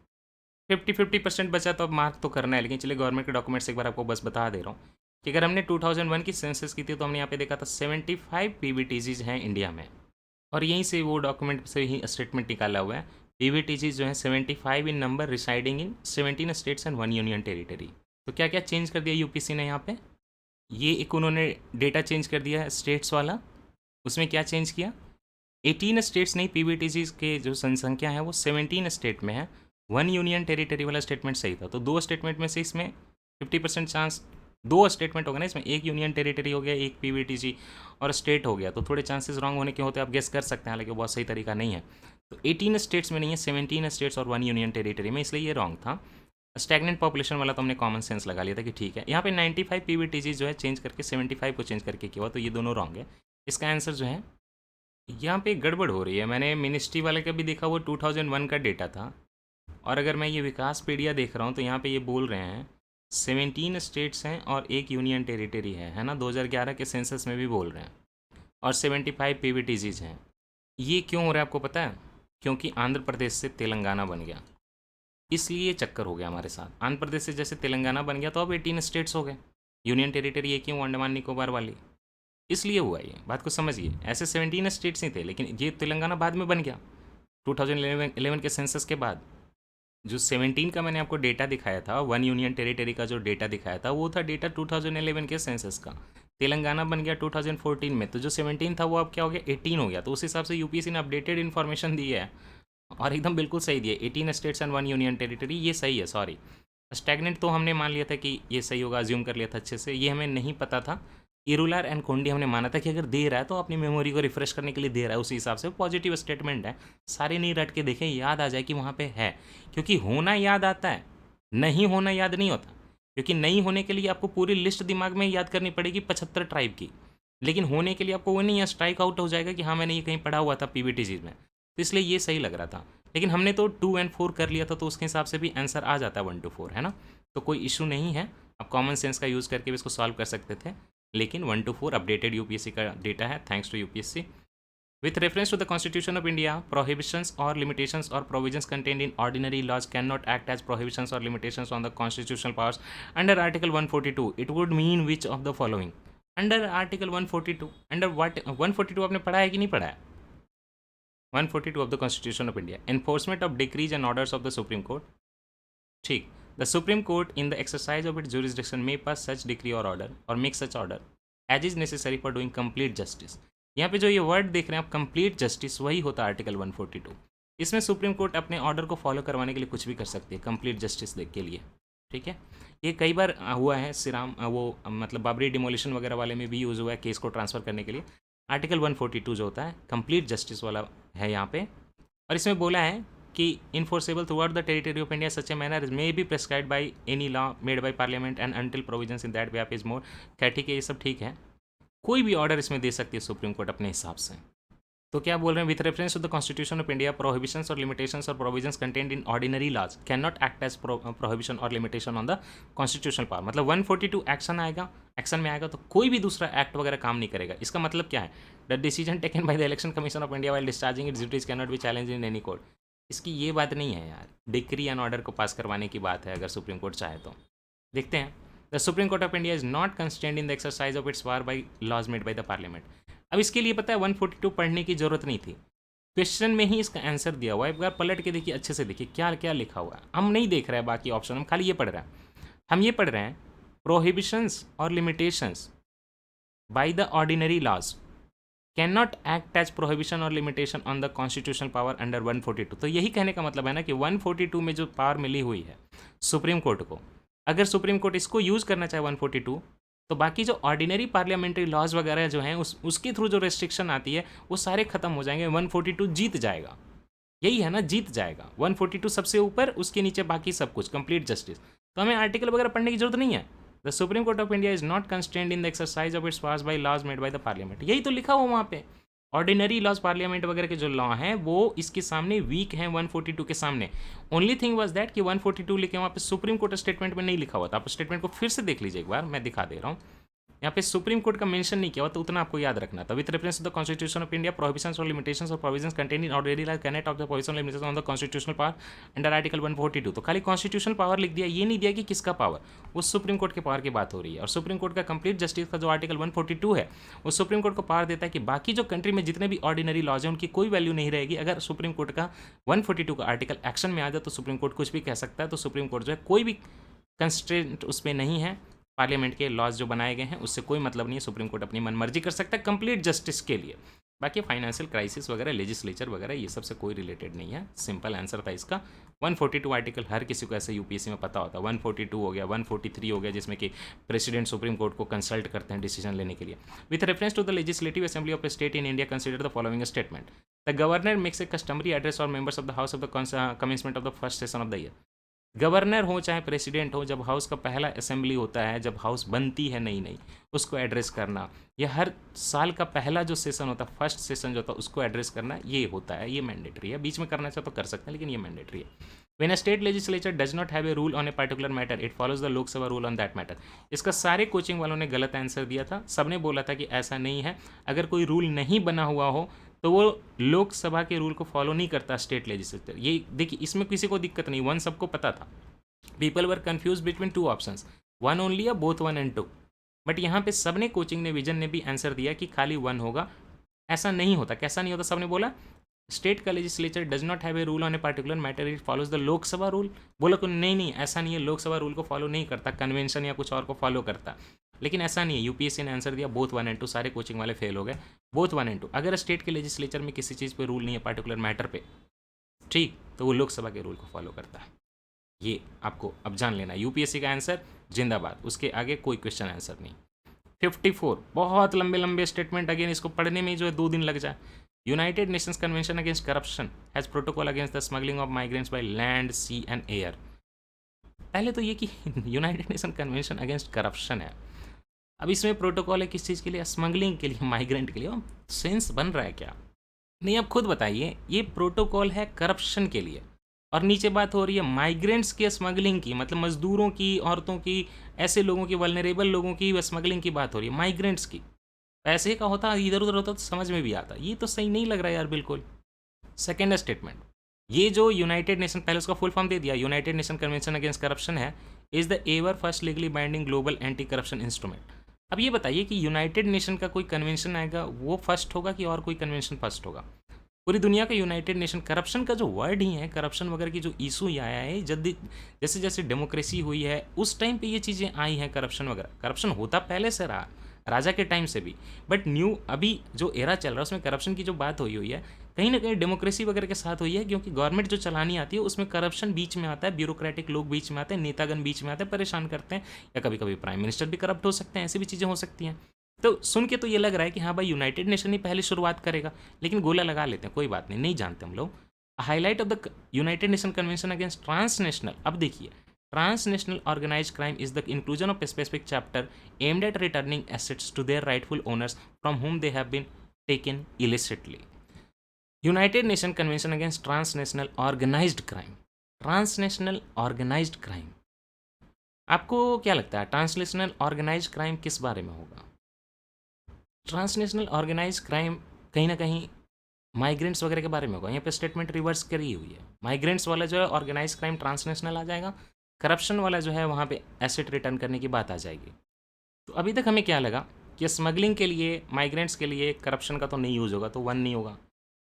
50% बचा तो अब मार्क तो करना है, लेकिन चलिए गवर्नमेंट के डॉक्यूमेंट्स एक बार आपको बस बता दे रहा हूँ कि अगर हमने 2001 की सेंसस की थी तो हमने यहाँ पे देखा था 75 पीवीटीजीज हैं इंडिया में, और यहीं से वो डॉक्यूमेंट से ही स्टेटमेंट निकाला हुआ है। पीवीटीजीज जो है 75 in number, residing in 17 states and 1 union territory. तो क्या क्या चेंज कर दिया यूपीसी ने यहाँ पे? ये एक उन्होंने डेटा चेंज कर दिया है स्टेट्स वाला। उसमें क्या चेंज किया? 18 स्टेट्स नहीं, पीवीटीजीज के जो जनसंख्या है वो 17 स्टेट में है। 1 यूनियन टेरिटरी वाला स्टेटमेंट सही था, तो 2 स्टेटमेंट में से इसमें 50% चांस, 2 स्टेटमेंट हो गया ना इसमें, एक यूनियन टेरिटरी हो गया, एक पीवीटीजी और स्टेट हो गया, तो थोड़े चांसेस रॉन्ग होने के होते हैं, आप गेस कर सकते हैं, हालांकि बहुत सही तरीका नहीं है। तो 18 स्टेट्स में नहीं है, 17 स्टेट्स और 1 यूनियन टेरिटरी में, इसलिए ये रॉन्ग था। स्टैग्नेंट पॉपुलेशन वाला तो हमने कॉमन सेंस लगा लिया था कि ठीक है। यहाँ पे 95 पीवीटीजी जो है चेंज करके 75 को चेंज करके किया हुआ, तो ये दोनों रॉन्ग है। इसका आंसर जो है, यहाँ पे गड़बड़ हो रही है। मैंने मिनिस्ट्री वाले का भी देखा, वो 2001 का डेटा था, और अगर मैं ये विकास पीडिया देख रहा हूँ तो यहाँ पे ये बोल रहे हैं 17 स्टेट्स हैं और एक यूनियन टेरिटरी है ना, 2011 के सेंसस में भी बोल रहे हैं, और 75 पीवीटीजीज हैं। ये क्यों हो रहा है आपको पता है? क्योंकि आंध्र प्रदेश से तेलंगाना बन गया, इसलिए ये चक्कर हो गया हमारे साथ। आंध्र प्रदेश से जैसे तेलंगाना बन गया तो अब 18 स्टेट्स हो गए, यूनियन टेरिटरी ये क्यों, अंडमान निकोबार वाली, इसलिए हुआ ये। बात को समझिए, ऐसे 17 स्टेट्स ही थे, लेकिन ये तेलंगाना बाद में बन गया 2011 के सेंसस के बाद। जो 17 का मैंने आपको डेटा दिखाया था, 1 यूनियन टेरिटरी का जो डेटा दिखाया था, वो था डेटा 2011 के सेंसस का। तेलंगाना बन गया 2014 में, तो जो 17 था वो अब क्या हो गया, 18 हो गया। तो उस हिसाब से यूपीएससी ने अपडेटेड इन्फॉर्मेशन दी है और एकदम बिल्कुल सही दिया। 18 स्टेट्स एंड 1 यूनियन टेरिटरी, ये सही है। सॉरी, स्टैग्नेंट तो हमने मान लिया था कि ये सही होगा, अज्यूम कर लिया था अच्छे से, ये हमें नहीं पता था। इरूलर एंड कोंडी हमने माना था कि अगर दे रहा है तो अपनी मेमोरी को रिफ्रेश करने के लिए दे रहा है, उसी हिसाब से पॉजिटिव स्टेटमेंट है। सारे नहीं रट के देखें, याद आ जाए कि वहाँ पे है, क्योंकि होना याद आता है, नहीं होना याद नहीं होता। क्योंकि नहीं होने के लिए आपको पूरी लिस्ट दिमाग में याद करनी पड़ेगी 75 ट्राइब की, लेकिन होने के लिए आपको वो नहीं है, स्ट्राइक आउट हो जाएगा कि हाँ मैंने ये कहीं पढ़ा हुआ था पीवीटीजी में, तो इसलिए ये सही लग रहा था। लेकिन हमने तो 2 और 4 कर लिया था, तो उसके हिसाब से भी आंसर आ जाता है 1 to 4, है ना, तो कोई इशू नहीं है। आप कॉमन सेंस का यूज़ करके भी इसको सॉल्व कर सकते थे, लेकिन 1 to 4 अपडेटेड यूपीएससी का डेटा है, thanks to UPSC. With reference to the Constitution of India, prohibitions or limitations or provisions contained in ordinary laws cannot act as prohibitions or limitations on the constitutional powers under Article 142. It would mean which of the following? Under Article 142, under what 142 आपने पढ़ा है कि नहीं पढ़ा है? 142 of the Constitution of India. Enforcement of decrees and orders of the Supreme Court. ठीक. The Supreme Court in the exercise of its jurisdiction may pass such decree or order or make such order as is necessary for doing complete justice. यहाँ पे जो ये word देख रहे हैं आप, complete justice, वही होता है आर्टिकल 142। इसमें सुप्रीम कोर्ट अपने ऑर्डर को फॉलो करवाने के लिए कुछ भी कर सकती है कंप्लीट जस्टिस के लिए, ठीक है। ये कई बार हुआ है, सिराम वो मतलब बाबरी डिमोलिशन वगैरह वाले में भी यूज़ हुआ है केस को ट्रांसफ़र करने के लिए। आर्टिकल 142 जो होता है कंप्लीट जस्टिस वाला है यहाँ पे, और इसमें बोला है कि enforceable through out the territory of India such a manner may be prescribe by any law made by parliament and until provisions in that way आप इज मोर। क्या ठीक है, ये सब ठीक है, कोई भी ऑर्डर इसमें दे सकती है सुप्रीम कोर्ट अपने हिसाब से। तो क्या बोल रहे हैं, with reference to the constitution of India prohibitions और लिमिटेशंस और provisions content in ordinary laws can not act as prohibition और limitation on the constitutional power. मतलब 142 एक्शन आएगा, एक्शन में आएगा तो कोई भी दूसरा एक्ट वगैरह काम नहीं करेगा। इसका मतलब क्या है, the decision taken by the election commission of India while discharging it's duties can not B challenge in any court. इसकी ये बात नहीं है यार, डिक्री एंड ऑर्डर को पास करवाने की बात है अगर सुप्रीम कोर्ट चाहे तो। देखते हैं, the supreme court of India is not constrained in the exercise of its power by laws made by the parliament. अब इसके लिए पता है 142 पढ़ने की जरूरत नहीं थी, क्वेश्चन में ही इसका आंसर दिया हुआ है। एक बार पलट के देखिए, अच्छे से देखिए क्या क्या लिखा हुआ है। हम नहीं देख रहे हैं बाकी ऑप्शन, हम खाली ये पढ़ रहे हैं। हम ये पढ़ रहे हैं प्रोहिबिशंस और limitations by the ordinary laws can not act as prohibition और limitation on the constitutional power under 142। तो यही कहने का मतलब है ना कि 142 में जो पावर मिली हुई है सुप्रीम कोर्ट को, अगर सुप्रीम कोर्ट इसको यूज़ करना चाहे 142, तो बाकी जो ऑर्डिनरी पार्लियामेंट्री लॉज वगैरह जो हैं उसके थ्रू जो रेस्ट्रिक्शन आती है वो सारे खत्म हो जाएंगे। 142 जीत जाएगा, यही है ना, जीत जाएगा। 142 सबसे ऊपर, उसके नीचे बाकी सब कुछ, कंप्लीट जस्टिस। तो हमें आर्टिकल वगैरह पढ़ने की जरूरत नहीं है। The supreme court of India is not constrained in the exercise of its powers by laws made by the parliament. यही तो लिखा हुआ वहाँ पे। ऑर्डिनरी लॉज पार्लियामेंट वगैरह के जो लॉ हैं वो इसके सामने वीक हैं 142 के सामने। ओनली थिंग वाज दैट कि 142 लिखे वहाँ पे सुप्रीम कोर्ट स्टेटमेंट में नहीं लिखा हुआ था। आप स्टेटमेंट को फिर से देख लीजिए एक बार, मैं दिखा दे रहा हूँ। यहाँ पे सुप्रीम कोर्ट का मेंशन नहीं किया हुआ, तो उतना आपको याद रखना था। With reference to the constitution of India prohibitions और लिमिटेशंस और provisions contained in ordinary law can not of the provision limitation on the constitutional power under article 142। तो खाली कॉन्स्टिट्यूशनल पावर लिख दिया, ये नहीं दिया कि किसका पावर। वो सुप्रीम कोर्ट के पावर की बात हो रही है, और सुप्रीम कोर्ट का कंप्लीट जस्टिस का जो आर्टिकल 142 है वो सुप्रीम कोर्ट को पावर देता है कि बाकी जो कंट्री में जितने भी ऑर्डिनरी लॉज हैं उनकी कोई वैल्यू नहीं रहेगी। अगर सुप्रीम कोर्ट का 142 का आर्टिकल एक्शन में आ जाए तो सुप्रीम कोर्ट कुछ भी कह सकता है। तो सुप्रीम कोर्ट जो है कोई भी कंस्ट्रेंट उस पर नहीं है, पार्लियामेंट के लॉज जो बनाए गए हैं उससे कोई मतलब नहीं है। सुप्रीम कोर्ट अपनी मनमर्जी कर सकता है कंप्लीट जस्टिस के लिए। बाकी फाइनेंशियल क्राइसिस वगैरह, लेजिस्लेचर वगैरह, ये सबसे कोई रिलेटेड नहीं है। सिंपल आंसर था इसका। 142 आर्टिकल हर किसी को ऐसे यूपीएससी में पता होता है। 142 हो गया, 143 हो गया, जिसमें कि प्रेसिडेंट सुप्रीम कोर्ट को कंसल्ट करते हैं डिसीजन लेने के लिए। With reference to the legislative assembly of a state in India consider the following statement. The governor makes a customary address और members of the house of the commencement of the first session of the year. Governor हो चाहे president हो, जब house का पहला assembly होता है, जब हाउस बनती है नई नई, उसको एड्रेस करना, या हर साल का पहला जो सेशन होता है, फर्स्ट सेशन जो होता है, उसको एड्रेस करना, ये होता है, ये मैंडेटरी है। बीच में करना चाहे तो कर सकते हैं, लेकिन ये मैंडेटरी है। When a state legislature does not have a rule on a particular matter, it follows the लोक सभा रूल on that matter। इसका सारे कोचिंग वालों ने गलत आंसर दिया था। सबने बोला था कि ऐसा नहीं है, अगर कोई रूल नहीं बना हुआ हो तो वो लोकसभा के रूल को फॉलो नहीं करता स्टेट लेजिस्लेचर। ये देखिए, इसमें किसी को दिक्कत नहीं, वन सबको पता था। People were confuse between two options, one only या बोथ 1 and 2। बट यहाँ पे सबने, कोचिंग ने, विजन ने भी आंसर दिया कि खाली 1 होगा। ऐसा नहीं होता। कैसा नहीं होता? सबने बोला स्टेट का legislature does not have a rule on a particular matter, it follows the Lok Sabha rule. बोला कि नहीं ऐसा नहीं है, लोकसभा रूल को फॉलो नहीं करता, कन्वेंशन या कुछ और को फॉलो करता। लेकिन ऐसा नहीं है। यूपीएससी ने आंसर दिया बोथ 1 and 2। सारे कोचिंग वाले फेल हो गए। Both 1 and 2। अगर स्टेट के लेजिस्लेचर में किसी चीज़ पे रूल नहीं है, पर्टिकुलर मैटर पे, ठीक, तो वो लोकसभा के रूल को फॉलो करता है। ये आपको अब जान लेना। यूपीएससी का आंसर जिंदाबाद, उसके आगे कोई क्वेश्चन आंसर नहीं। 54 बहुत लंबे लंबे स्टेटमेंट, अगेन इसको पढ़ने में जो है 2 दिन लग जाए। United Nations convention against corruption has protocol against the smuggling of migrants by land, sea and air. पहले तो ये कि United Nation convention against corruption है, अब इसमें प्रोटोकॉल है किस चीज़ के लिए? स्मगलिंग के लिए, माइग्रेंट के लिए। सेंस बन रहा है क्या? नहीं, आप खुद बताइए। ये प्रोटोकॉल है करप्शन के लिए, और नीचे बात हो रही है माइग्रेंट्स की स्मगलिंग की, मतलब मजदूरों की, औरतों की, ऐसे लोगों की, वल्नरेबल लोगों की स्मगलिंग की बात हो रही है, माइग्रेंट्स की। पैसे का होता इधर उधर होता तो समझ में भी आता, ये तो सही नहीं लग रहा यार बिल्कुल। सेकेंड स्टेटमेंट, ये जो यूनाइटेड नेशन, पहले उसका फुल फॉर्म दे दिया, United Nation convention against corruption है, is the ever first legally binding global anti corruption instrument. अब ये बताइए कि यूनाइटेड नेशन का कोई कन्वेंशन आएगा वो फर्स्ट होगा कि और कोई कन्वेंशन फर्स्ट होगा? पूरी दुनिया का यूनाइटेड नेशन, करप्शन का जो वर्ड ही है, करप्शन वगैरह की जो इशू ही आया है, जल्दी जैसे जैसे डेमोक्रेसी हुई है उस टाइम पे ये चीज़ें आई हैं, करप्शन वगैरह। करप्शन होता पहले से रहा, राजा के टाइम से भी, बट न्यू अभी जो एरा चल रहा है उसमें करप्शन की जो बात हुई हुई है, कहीं ना कहीं डेमोक्रेसी वगैरह के साथ हुई है, क्योंकि गवर्नमेंट जो चलानी आती है उसमें करप्शन बीच में आता है, ब्यूरोक्रेटिक लोग बीच में आते हैं, नेतागण बीच में आते हैं, परेशान करते हैं, या कभी कभी प्राइम मिनिस्टर भी करप्ट हो सकते हैं, ऐसी भी चीज़ें हो सकती हैं। तो सुन के तो ये लग रहा है कि हाँ भाई यूनाइटेड नेशन ही पहले शुरुआत करेगा, लेकिन गोला लगा लेते हैं, कोई बात नहीं, नहीं जानते हम लोग। Highlight of the United Nation convention against transnational, अब देखिए, transnational organised crime is the inclusion of specific chapter aimed at returning assets to their rightful owners from whom they have been taken illicitly. United Nation convention against transnational organised crime, transnational organised crime, आपको क्या लगता है transnational organised crime किस बारे में होगा? Transnational organise crime कहीं ना कहीं माइग्रेंट्स वगैरह के बारे में होगा। यहाँ पे स्टेटमेंट रिवर्स करी हुई है, माइग्रेंट्स वाला जो है ऑर्गेनाइज क्राइम ट्रांसनेशनल आ जाएगा, करप्शन वाला जो है वहाँ पे एसेट रिटर्न करने की बात आ जाएगी। तो अभी तक हमें क्या लगा कि स्मगलिंग के लिए, माइग्रेंट्स के लिए करप्शन का तो नहीं यूज़ होगा, तो वन नहीं होगा।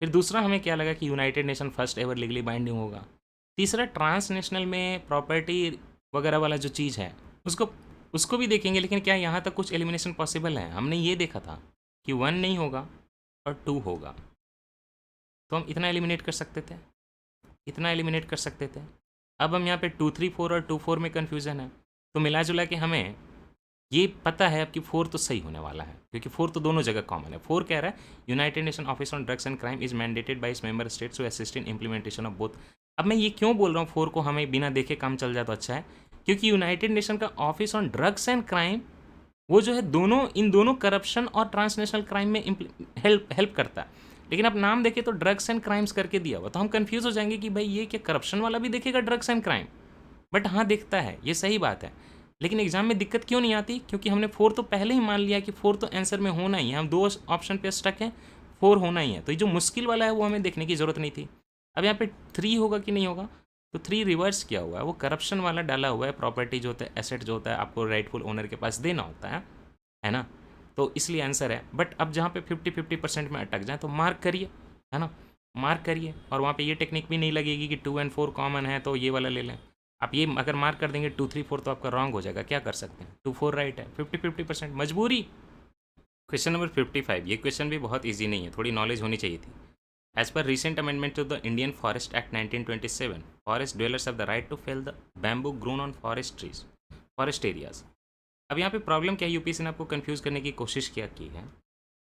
फिर दूसरा हमें क्या लगा कि United nation first ever legally binding होगा। तीसरा ट्रांसनेशनल में प्रॉपर्टी वगैरह वाला जो चीज़ है उसको उसको भी देखेंगे, लेकिन क्या यहाँ तक कुछ एलिमिनेशन पॉसिबल है? हमने ये देखा था कि वन नहीं होगा और टू होगा, तो हम इतना एलिमिनेट कर सकते थे, इतना एलिमिनेट कर सकते थे। अब हम यहाँ पे 2 3 4 और 2 4 में कन्फ्यूज़न है, तो मिला जुला के हमें ये पता है अब कि 4 तो सही होने वाला है, क्योंकि 4 तो दोनों जगह कॉमन है। 4 कह रहा है United Nation Office on Drugs and Crime is mandated by its member states to assist in implementation of both. अब मैं ये क्यों बोल रहा हूँ 4 को हमें बिना देखे काम चल जाए तो अच्छा है, क्योंकि यूनाइटेड नेशन का office on Drugs and crime वो जो है दोनों, इन दोनों करप्शन और ट्रांसनेशनल क्राइम में हेल्प करता है। लेकिन आप नाम देखें तो ड्रग्स एंड क्राइम्स करके दिया हुआ, तो हम कंफ्यूज हो जाएंगे कि भाई ये क्या करप्शन वाला भी देखेगा ड्रग्स एंड क्राइम? बट हाँ दिखता है, ये सही बात है। लेकिन एग्जाम में दिक्कत क्यों नहीं आती? क्योंकि हमने 4 तो पहले ही मान लिया कि 4 तो आंसर में होना ही है, हम 2 ऑप्शन पे स्टक हैं, 4 होना ही है, तो ये जो मुश्किल वाला है वो हमें देखने की ज़रूरत नहीं थी। अब यहाँ पे 3 होगा कि नहीं होगा, तो 3 रिवर्स किया हुआ है, वो करप्शन वाला डाला हुआ है, प्रॉपर्टी जो होता है, एसेट जो होता है, आपको राइटफुल ओनर के पास देना होता है ना, तो इसलिए आंसर है। बट अब जहाँ पे 50-50% में अटक जाए तो मार्क करिए, है ना, मार्क करिए, और वहाँ पे ये टेक्निक भी नहीं लगेगी कि 2 and 4 कॉमन है तो ये वाला ले लें। आप ये अगर मार्क कर देंगे 2 3 4 तो आपका रॉन्ग हो जाएगा, क्या कर सकते हैं, 2 4 राइट है, 50-50% मजबूरी। क्वेश्चन नंबर 55, ये क्वेश्चन भी बहुत ईजी नहीं है, थोड़ी नॉलेज होनी चाहिए थी। As per recent amendment to the Indian forest act 1927, forest dwellers have the right to fell the bamboo grown on forest trees, forest areas. अब यहाँ पे प्रॉब्लम क्या है, यूपीएससी ने आपको कंफ्यूज करने की कोशिश किया की है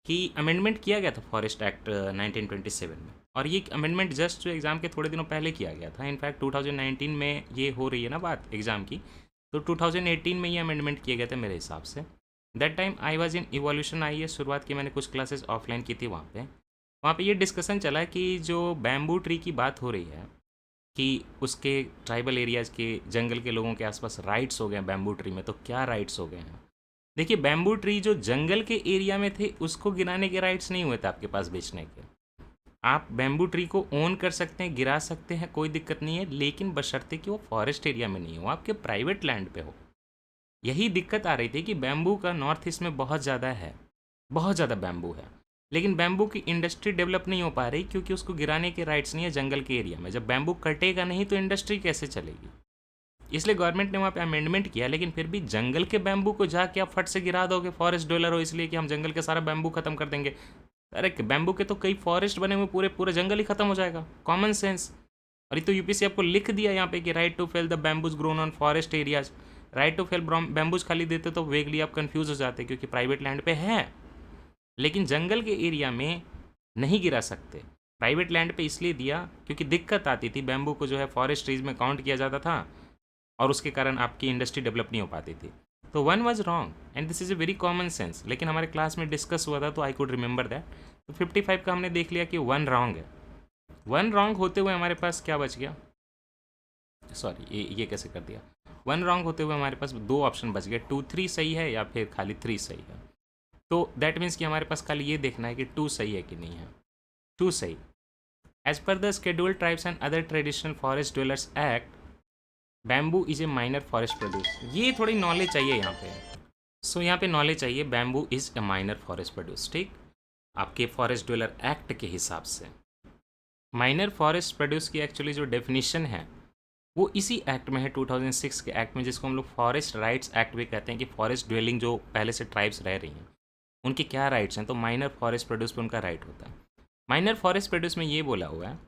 कि अमेंडमेंट किया गया था फॉरेस्ट एक्ट 1927 में, और ये अमेंडमेंट जस्ट जो एग्ज़ाम के थोड़े दिनों पहले किया गया था। इनफैक्ट 2019 में ये हो रही है ना बात एग्ज़ाम की, तो 2018 में ये अमेंडमेंट किए गए थे मेरे हिसाब से। That time I was in evolution, आई है, शुरुआत की मैंने कुछ क्लासेस ऑफलाइन की थी वहाँ पे ये डिस्कशन चला कि जो बैम्बू ट्री की बात हो रही है कि उसके ट्राइबल एरियाज़ के जंगल के लोगों के आसपास राइट्स हो गए हैं बैम्बू ट्री में, तो क्या राइट्स हो गए हैं? देखिए, बैम्बू ट्री जो जंगल के एरिया में थे उसको गिराने के राइट्स नहीं हुए थे आपके पास बेचने के। आप बैम्बू ट्री को ओन कर सकते हैं, गिरा सकते हैं, कोई दिक्कत नहीं है, लेकिन बशर्ते कि वो फॉरेस्ट एरिया में नहीं हो, आपके प्राइवेट लैंड पे हो। यही दिक्कत आ रही थी कि बैम्बू का नॉर्थ ईस्ट में बहुत ज़्यादा है, बहुत ज़्यादा बैम्बू है, लेकिन बैम्बू की इंडस्ट्री डेवलप नहीं हो पा रही क्योंकि उसको गिराने के राइट्स नहीं है जंगल के एरिया में। जब बैम्बू कटेगा नहीं तो इंडस्ट्री कैसे चलेगी? इसलिए गवर्नमेंट ने वहाँ पे अमेंडमेंट किया, लेकिन फिर भी जंगल के बैम्बू को जाके आप फट से गिरा दोगे, फॉरेस्ट डवेलर हो इसलिए कि हम जंगल के सारा बैम्बू खत्म कर देंगे। अरे बैम्बू के तो कई फॉरेस्ट बने हुए, पूरे पूरे जंगल ही खत्म हो जाएगा, कॉमन सेंस। और ये तो यूपीसी आपको लिख दिया यहाँ पे कि right to fell the bamboos grown on forest areas. Right to fell bamboos खाली देते तो वेगली आप कंफ्यूज हो जाते क्योंकि प्राइवेट लैंड पे है, लेकिन जंगल के एरिया में नहीं गिरा सकते। प्राइवेट लैंड पे इसलिए दिया क्योंकि दिक्कत आती थी, बैम्बू को जो है फॉरेस्ट ट्रीज में काउंट किया जाता था और उसके कारण आपकी इंडस्ट्री डेवलप नहीं हो पाती थी। तो one was wrong and this is a very common sense, लेकिन हमारे क्लास में डिस्कस हुआ था तो आई कुड रिमेंबर दैट। तो 55 का हमने देख लिया कि 1 रॉन्ग है। 1 रॉन्ग होते हुए हमारे पास क्या बच गया, सॉरी, ये कैसे कर दिया, 1 रॉन्ग होते हुए हमारे पास 2 ऑप्शन बच गए, 2 3 सही है या फिर खाली 3 सही है। तो दैट मीन्स कि हमारे पास खाली ये देखना है कि 2 सही है कि नहीं है। 2 सही। As per the Scheduled Tribes and other traditional forest dwellers act, bamboo is a minor forest produce. ये थोड़ी नॉलेज चाहिए यहाँ पे। सो यहाँ पे नॉलेज चाहिए, bamboo is a minor forest produce, ठीक, आपके फॉरेस्ट ड्वेलर एक्ट के हिसाब से। माइनर फॉरेस्ट प्रोड्यूस की एक्चुअली जो डेफिनेशन है वो इसी एक्ट में है, 2006 के एक्ट में, जिसको हम लोग फॉरेस्ट राइट्स एक्ट भी कहते हैं, कि फॉरेस्ट ड्वेलिंग जो पहले से ट्राइब्स रह रही हैं उनके क्या राइट्स हैं। तो माइनर फॉरेस्ट प्रोड्यूस पे उनका राइट होता है। माइनर फॉरेस्ट प्रोड्यूस में ये बोला हुआ है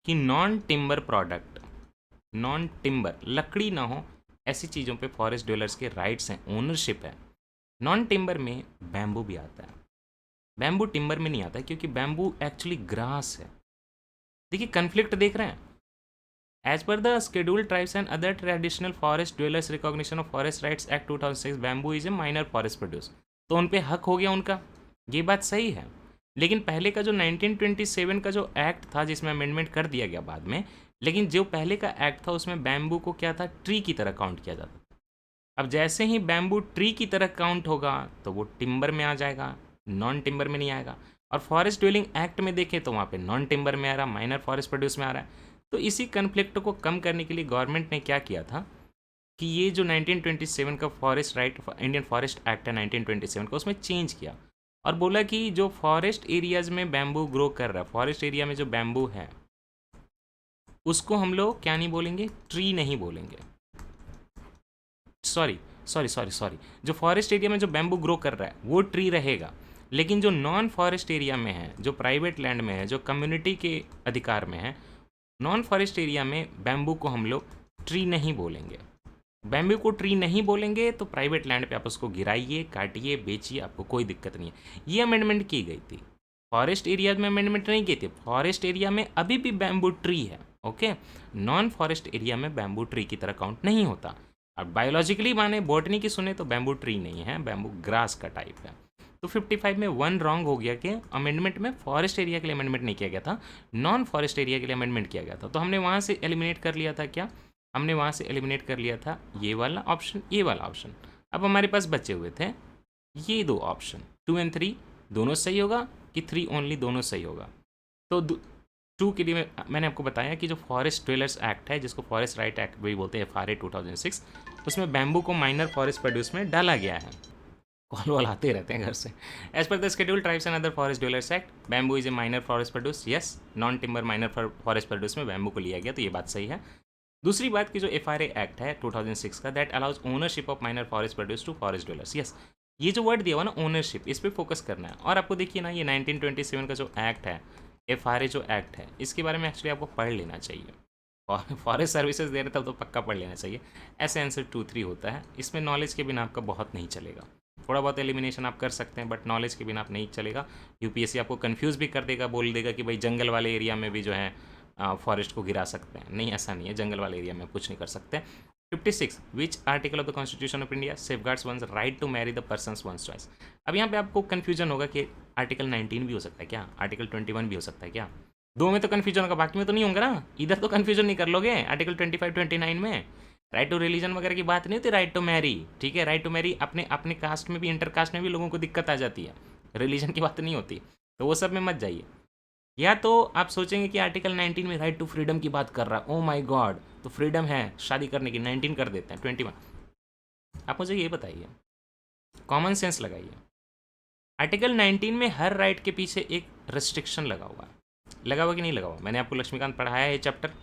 कि non timber product, non timber लकड़ी ना हो ऐसी चीज़ों पे फॉरेस्ट ड्वेलर्स के राइट्स हैं, ओनरशिप है। नॉन टिम्बर में बैम्बू भी आता है, बैम्बू टिम्बर में नहीं आता है क्योंकि बैम्बू एक्चुअली ग्रास है। देखिए कन्फ्लिक्ट देख रहे हैं। As per the Scheduled Tribes and other traditional forest dwellers recognition of forest rights act 2006, bamboo is a minor forest produce. तो उन पे हक हो गया उनका, ये बात सही है। लेकिन पहले का जो 1927 का जो एक्ट था जिसमें अमेंडमेंट कर दिया गया बाद में, लेकिन जो पहले का एक्ट था उसमें बैम्बू को क्या था, ट्री की तरह काउंट किया जाता था। अब जैसे ही बैम्बू ट्री की तरह काउंट होगा तो वो टिम्बर में आ जाएगा, नॉन टिम्बर में नहीं आएगा। और फॉरेस्ट ड्वेलिंग एक्ट में देखें तो वहाँ पे नॉन टिम्बर में आ रहा, माइनर फॉरेस्ट प्रोड्यूस में आ रहा है। तो इसी कन्फ्लिक्ट को कम करने के लिए गवर्नमेंट ने क्या किया था कि ये जो 1927 का forest right, Indian forest act है 1927 का, उसमें चेंज किया और बोला कि जो फॉरेस्ट एरियाज में बैम्बू ग्रो कर रहा है, फॉरेस्ट एरिया में जो बैम्बू है उसको हम लोग क्या नहीं बोलेंगे, ट्री नहीं बोलेंगे। सॉरी, जो फॉरेस्ट एरिया में जो बैम्बू ग्रो कर रहा है वो ट्री रहेगा, लेकिन जो नॉन फॉरेस्ट एरिया में है, जो प्राइवेट लैंड में है, जो कम्युनिटी के अधिकार में है, नॉन फॉरेस्ट एरिया में बैम्बू को हम लोग ट्री नहीं बोलेंगे। बैम्बू को ट्री नहीं बोलेंगे तो प्राइवेट लैंड पे आप उसको गिराइए, काटिए, बेचिए, आपको कोई दिक्कत नहीं है। ये अमेंडमेंट की गई थी, फॉरेस्ट एरिया में अमेंडमेंट नहीं की थी। फॉरेस्ट एरिया में अभी भी बैम्बू ट्री है, ओके। नॉन फॉरेस्ट एरिया में बैम्बू ट्री की तरह काउंट नहीं होता। अब बायोलॉजिकली माने, बॉटनी की सुने तो बैम्बू ट्री नहीं है, बैम्बू ग्रास का टाइप है। तो 55 में 1 रॉन्ग हो गया कि अमेंडमेंट में फॉरेस्ट एरिया के लिए अमेंडमेंट नहीं किया गया था, नॉन फॉरेस्ट एरिया के लिए अमेंडमेंट किया गया था। तो हमने वहाँ से एलिमिनेट कर लिया था, क्या हमने वहाँ से एलिमिनेट कर लिया था, ये वाला ऑप्शन, ये वाला ऑप्शन। अब हमारे पास बचे हुए थे ये 2 ऑप्शन, 2 और 3 दोनों सही होगा कि 3 ओनली दोनों सही होगा। तो 2 के लिए मैंने आपको बताया कि जो फॉरेस्ट ड्वेलर्स एक्ट है, जिसको फॉरेस्ट राइट एक्ट भी बोलते हैं, FRA 2006, उसमें बैम्बू को माइनर फॉरेस्ट प्रोड्यूस में डाला गया है। कॉल वाल आते रहते हैं घर से। As per the Scheduled Tribes and other forest dwellers act, bamboo is a minor forest produce. Yes, non timber minor forest produce में बैम्बू को लिया गया, तो ये बात सही है। दूसरी बात कि जो FRA एक्ट है 2006 का, that allows ownership of minor forest produce to forest dwellers. Yes, ये जो वर्ड दिया हुआ ना ओनरशिप, इस पर फोकस करना है। और आपको देखिए ना, ये 1927 का जो एक्ट है, FRA जो एक्ट है, इसके बारे में एक्चुअली आपको पढ़ लेना चाहिए। और फॉरेस्ट सर्विसेज दे रहे तब तो पक्का पढ़ लेना चाहिए। ऐसे आंसर 2 3 होता है। इसमें नॉलेज के बिना आपका बहुत नहीं चलेगा। थोड़ा बहुत एलिमिनेशन आप कर सकते हैं, बट नॉलेज के बिना आप नहीं चलेगा। UPSC आपको कंफ्यूज भी कर देगा, बोल देगा कि भाई जंगल वाले एरिया में भी जो है फॉरेस्ट को गिरा सकते हैं। नहीं, ऐसा नहीं है, जंगल वाले एरिया में कुछ नहीं कर सकते। 56, which article of the constitution of India safeguards one's right to marry the persons one's choice. अब यहाँ पे आपको कन्फ्यूजन होगा कि आर्टिकल 19 भी हो सकता है क्या, आर्टिकल 21 भी हो सकता है क्या। 2 में तो कन्फ्यूजन होगा, बाकी में तो नहीं होंगे ना। इधर तो कन्फ्यूजन नहीं कर लोगे। आर्टिकल 25 29 में राइट टू रिलीजन वगैरह की बात नहीं होती, राइट टू मैरी, ठीक है। राइट टू मैरी अपने कास्ट में भी, इंटर कास्ट में भी लोगों को दिक्कत आ जाती है, रिलीजन की बात नहीं होती। तो वो सब में मत जाइए। या तो आप सोचेंगे कि आर्टिकल 19 में राइट टू फ्रीडम की बात कर रहा है, ओ माय गॉड, तो फ्रीडम है शादी करने की, 19 कर देते हैं 21। आप मुझे ये बताइए, कॉमन सेंस लगाइए, आर्टिकल 19 में हर राइट के पीछे एक रेस्ट्रिक्शन लगा हुआ है, लगा हुआ कि नहीं लगा हुआ। मैंने आपको लक्ष्मीकांत पढ़ाया है ये चैप्टर,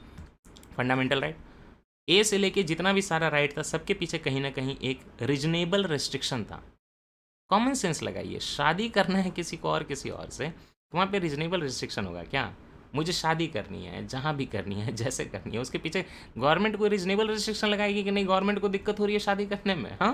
फंडामेंटल राइट। ए से लेके जितना भी सारा राइट था, सबके पीछे कहीं ना कहीं एक रीजनेबल रेस्ट्रिक्शन था। कॉमन सेंस लगाइए, शादी करना है किसी को और किसी और से, तो वहाँ पे रीजनेबल रिस्ट्रिक्शन होगा क्या। मुझे शादी करनी है, जहाँ भी करनी है, जैसे करनी है, उसके पीछे गवर्नमेंट कोई रीजनेबल रिस्ट्रिक्शन लगाएगी कि नहीं, गवर्नमेंट को दिक्कत हो रही है शादी करने में, हाँ।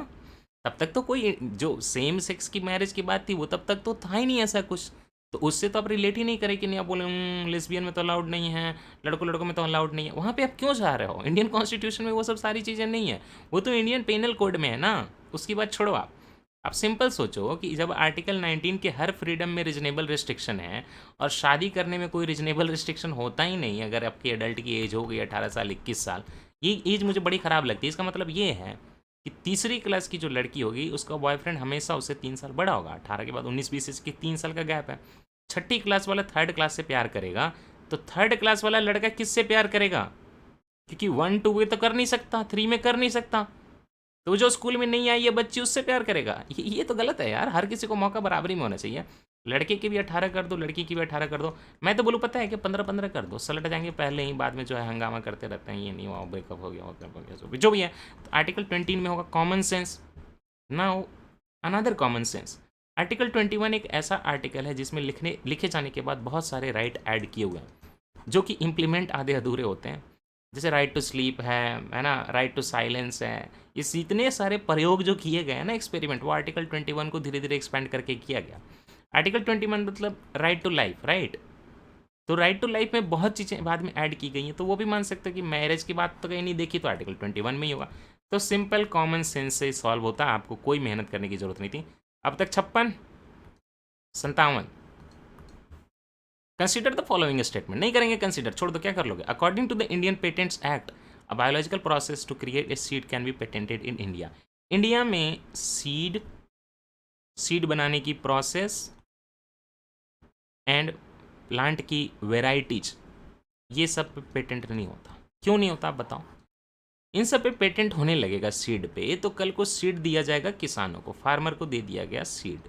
तब तक तो कोई, जो सेम सेक्स की मैरिज की बात थी वो तब तक तो था ही नहीं ऐसा कुछ। तो उससे तो आप रिलेट ही नहीं करें कि नहीं, आप बोले लेस्बियन में तो अलाउड नहीं है, लड़कों में तो अलाउड नहीं है। वहाँ पे आप क्यों जा रहे हो, इंडियन कॉन्स्टिट्यूशन में वो सब सारी चीज़ें नहीं है, वो तो इंडियन पेनल कोड में है ना। उसकी बात छोड़ो आप सिंपल सोचो कि जब आर्टिकल 19 के हर फ्रीडम में रीजनेबल रिस्ट्रिक्शन है, और शादी करने में कोई रीजनेबल रिस्ट्रिक्शन होता ही नहीं, अगर आपकी एडल्ट की एज हो गई 18 साल 21 साल, ये एज मुझे बड़ी ख़राब लगती है। इसका मतलब ये है कि तीसरी क्लास की जो लड़की होगी उसका बॉयफ्रेंड हमेशा उससे 3 साल बड़ा होगा। 18 के बाद 19-20 की 3 साल का गैप है। छठी क्लास वाला थर्ड क्लास से प्यार करेगा तो थर्ड क्लास वाला लड़का किससे प्यार करेगा? क्योंकि 1 2 में तो कर नहीं सकता, 3 में कर नहीं सकता, तो जो स्कूल में नहीं आई है बच्ची उससे प्यार करेगा। ये तो गलत है यार। हर किसी को मौका बराबरी में होना चाहिए। लड़के की भी 18 कर दो, लड़की की भी 18 कर दो। मैं तो बोलूँ पता है कि 15-15 कर दो, सलट जाएंगे पहले ही, बाद में जो है हंगामा करते रहते हैं, ये नहीं हुआ, ब्रेकअप हो गया, ब्रेकअप हो गया, जो भी है। तो आर्टिकल 20 में होगा common sense. Now another common sense, article 21 एक ऐसा आर्टिकल है जिसमें लिखे जाने के बाद बहुत सारे राइट ऐड किए हुए हैं जो कि इम्प्लीमेंट आधे अधूरे होते हैं। जैसे राइट टू स्लीप है ना, राइट टू साइलेंस है। इस इतने सारे प्रयोग जो किए गए हैं ना, एक्सपेरिमेंट, वो आर्टिकल 21 को धीरे धीरे एक्सपेंड करके किया गया। आर्टिकल 21 मतलब राइट टू लाइफ, राइट। तो राइट टू लाइफ में बहुत चीज़ें बाद में ऐड की गई हैं, तो वो भी मान सकते हो कि मैरिज की बात तो कहीं नहीं देखी, तो आर्टिकल 21 में ही होगा। तो सिंपल कॉमन सेंस से सॉल्व होता, आपको कोई मेहनत करने की जरूरत नहीं थी। अब तक 56, 57। कंसिडर द फॉलोइंग स्टेटमेंट, नहीं करेंगे कंसिडर, छोड़ दो, क्या कर लोगे? According to the Indian patents act, a biological process to create a seed can be patented in India. India में सीड बनाने की प्रोसेस एंड प्लांट की वेराइटीज, ये सब पे पेटेंट नहीं होता। क्यों नहीं होता आप बताओ? इन सब पे पेटेंट होने लगेगा सीड पे, तो कल को सीड दिया जाएगा किसानों को, फार्मर को दे दिया गया सीड,